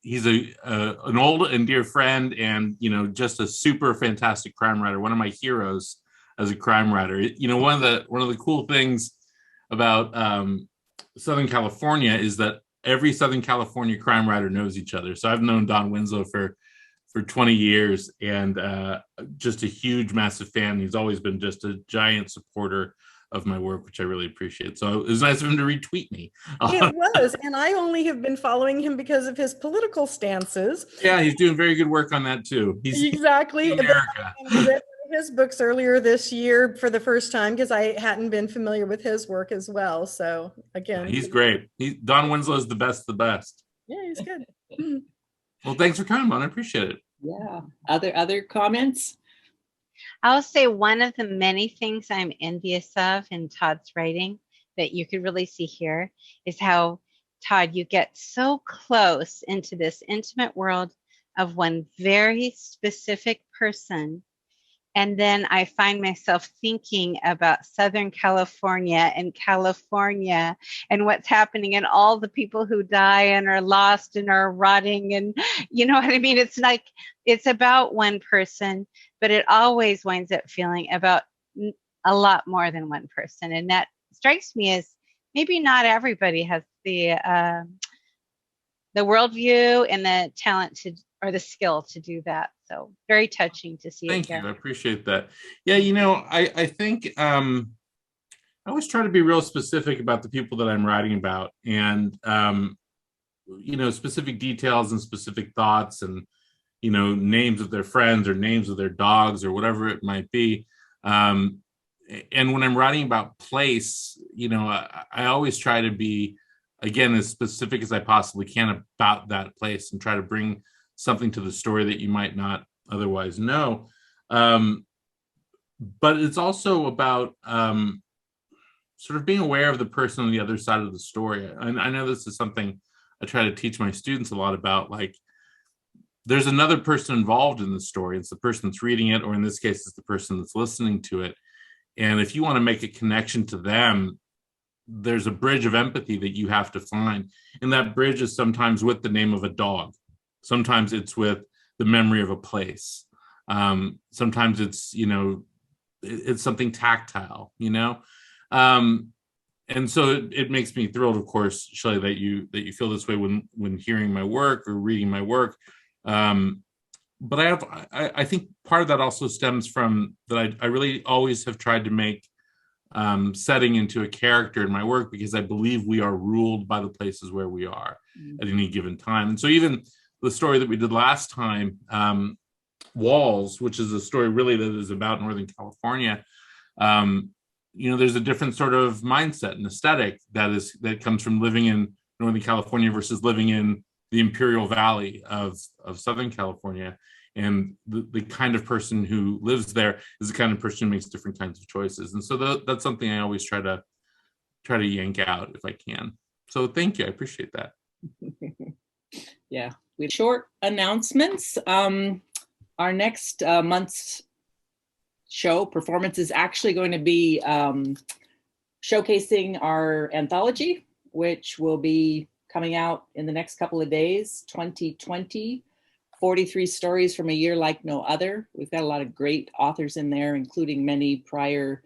he's an old and dear friend, and just a super fantastic crime writer. One of my heroes as a crime writer. One of the cool things about Southern California is that every Southern California crime writer knows each other. So I've known Don Winslow for 20 years, and just a huge, massive fan. He's always been just a giant supporter of my work, which I really appreciate. So it was nice of him to retweet me. It was, and I only have been following him because of his political stances. Yeah, he's doing very good work on that too. Exactly. America. I read his books earlier this year for the first time because I hadn't been familiar with his work as well. So again, he's great. Don Winslow is the best. Yeah, he's good. Well, thanks for coming on. I appreciate it. Yeah. Other comments? I'll say one of the many things I'm envious of in Todd's writing that you could really see here is how, Todd, you get so close into this intimate world of one very specific person. And then I find myself thinking about Southern California and what's happening and all the people who die and are lost and are rotting. And you know what I mean? It's like, it's about one person, but it always winds up feeling about a lot more than one person. And that strikes me as maybe not everybody has the worldview and the talent or the skill to do that. So very touching to see. Thank you. I appreciate that. Yeah, I think I always try to be real specific about the people that I'm writing about, and specific details and specific thoughts, and names of their friends or names of their dogs or whatever it might be. And when I'm writing about place, I always try to be, again, as specific as I possibly can about that place and try to bring something to the story that you might not otherwise know. But it's also about sort of being aware of the person on the other side of the story. I know this is something I try to teach my students a lot about, like, there's another person involved in the story. It's the person that's reading it, or in this case, it's the person that's listening to it. And if you want to make a connection to them, there's a bridge of empathy that you have to find. And that bridge is sometimes with the name of a dog. Sometimes it's with the memory of a place. Sometimes it's, it's something tactile, and so it makes me thrilled, of course, Shelley, that you feel this way when hearing my work or reading my work, but I think part of that also stems from that I really always have tried to make setting into a character in my work, because I believe we are ruled by the places where we are at any given time. And so even the story that we did last time, Walls, which is a story really that is about Northern California, there's a different sort of mindset and aesthetic that comes from living in Northern California versus living in the Imperial Valley of Southern California. And the kind of person who lives there is the kind of person who makes different kinds of choices. And so that's something I always try to yank out if I can. So thank you. I appreciate that. Yeah. We have short announcements. Our next month's show performance is actually going to be showcasing our anthology, which will be coming out in the next couple of days, 2020, 43 stories from a year like no other. We've got a lot of great authors in there, including many prior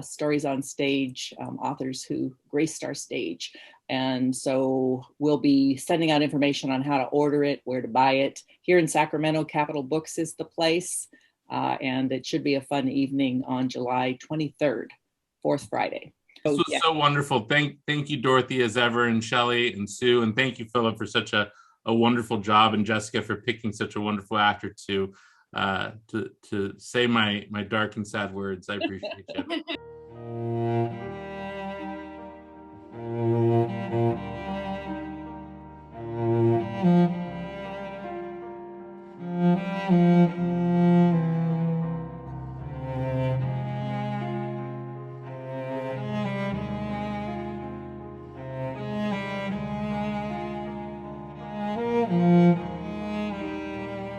stories on stage, authors who graced our stage. And so we'll be sending out information on how to order it, where to buy it. Here in Sacramento, Capitol Books is the place. And it should be a fun evening on July 23rd, fourth Friday. This was so wonderful. Thank you, Dorothy, as ever, and Shelley and Sue. And thank you, Philip, for such a wonderful job, and Jessica for picking such a wonderful actor to say my dark and sad words. I appreciate you.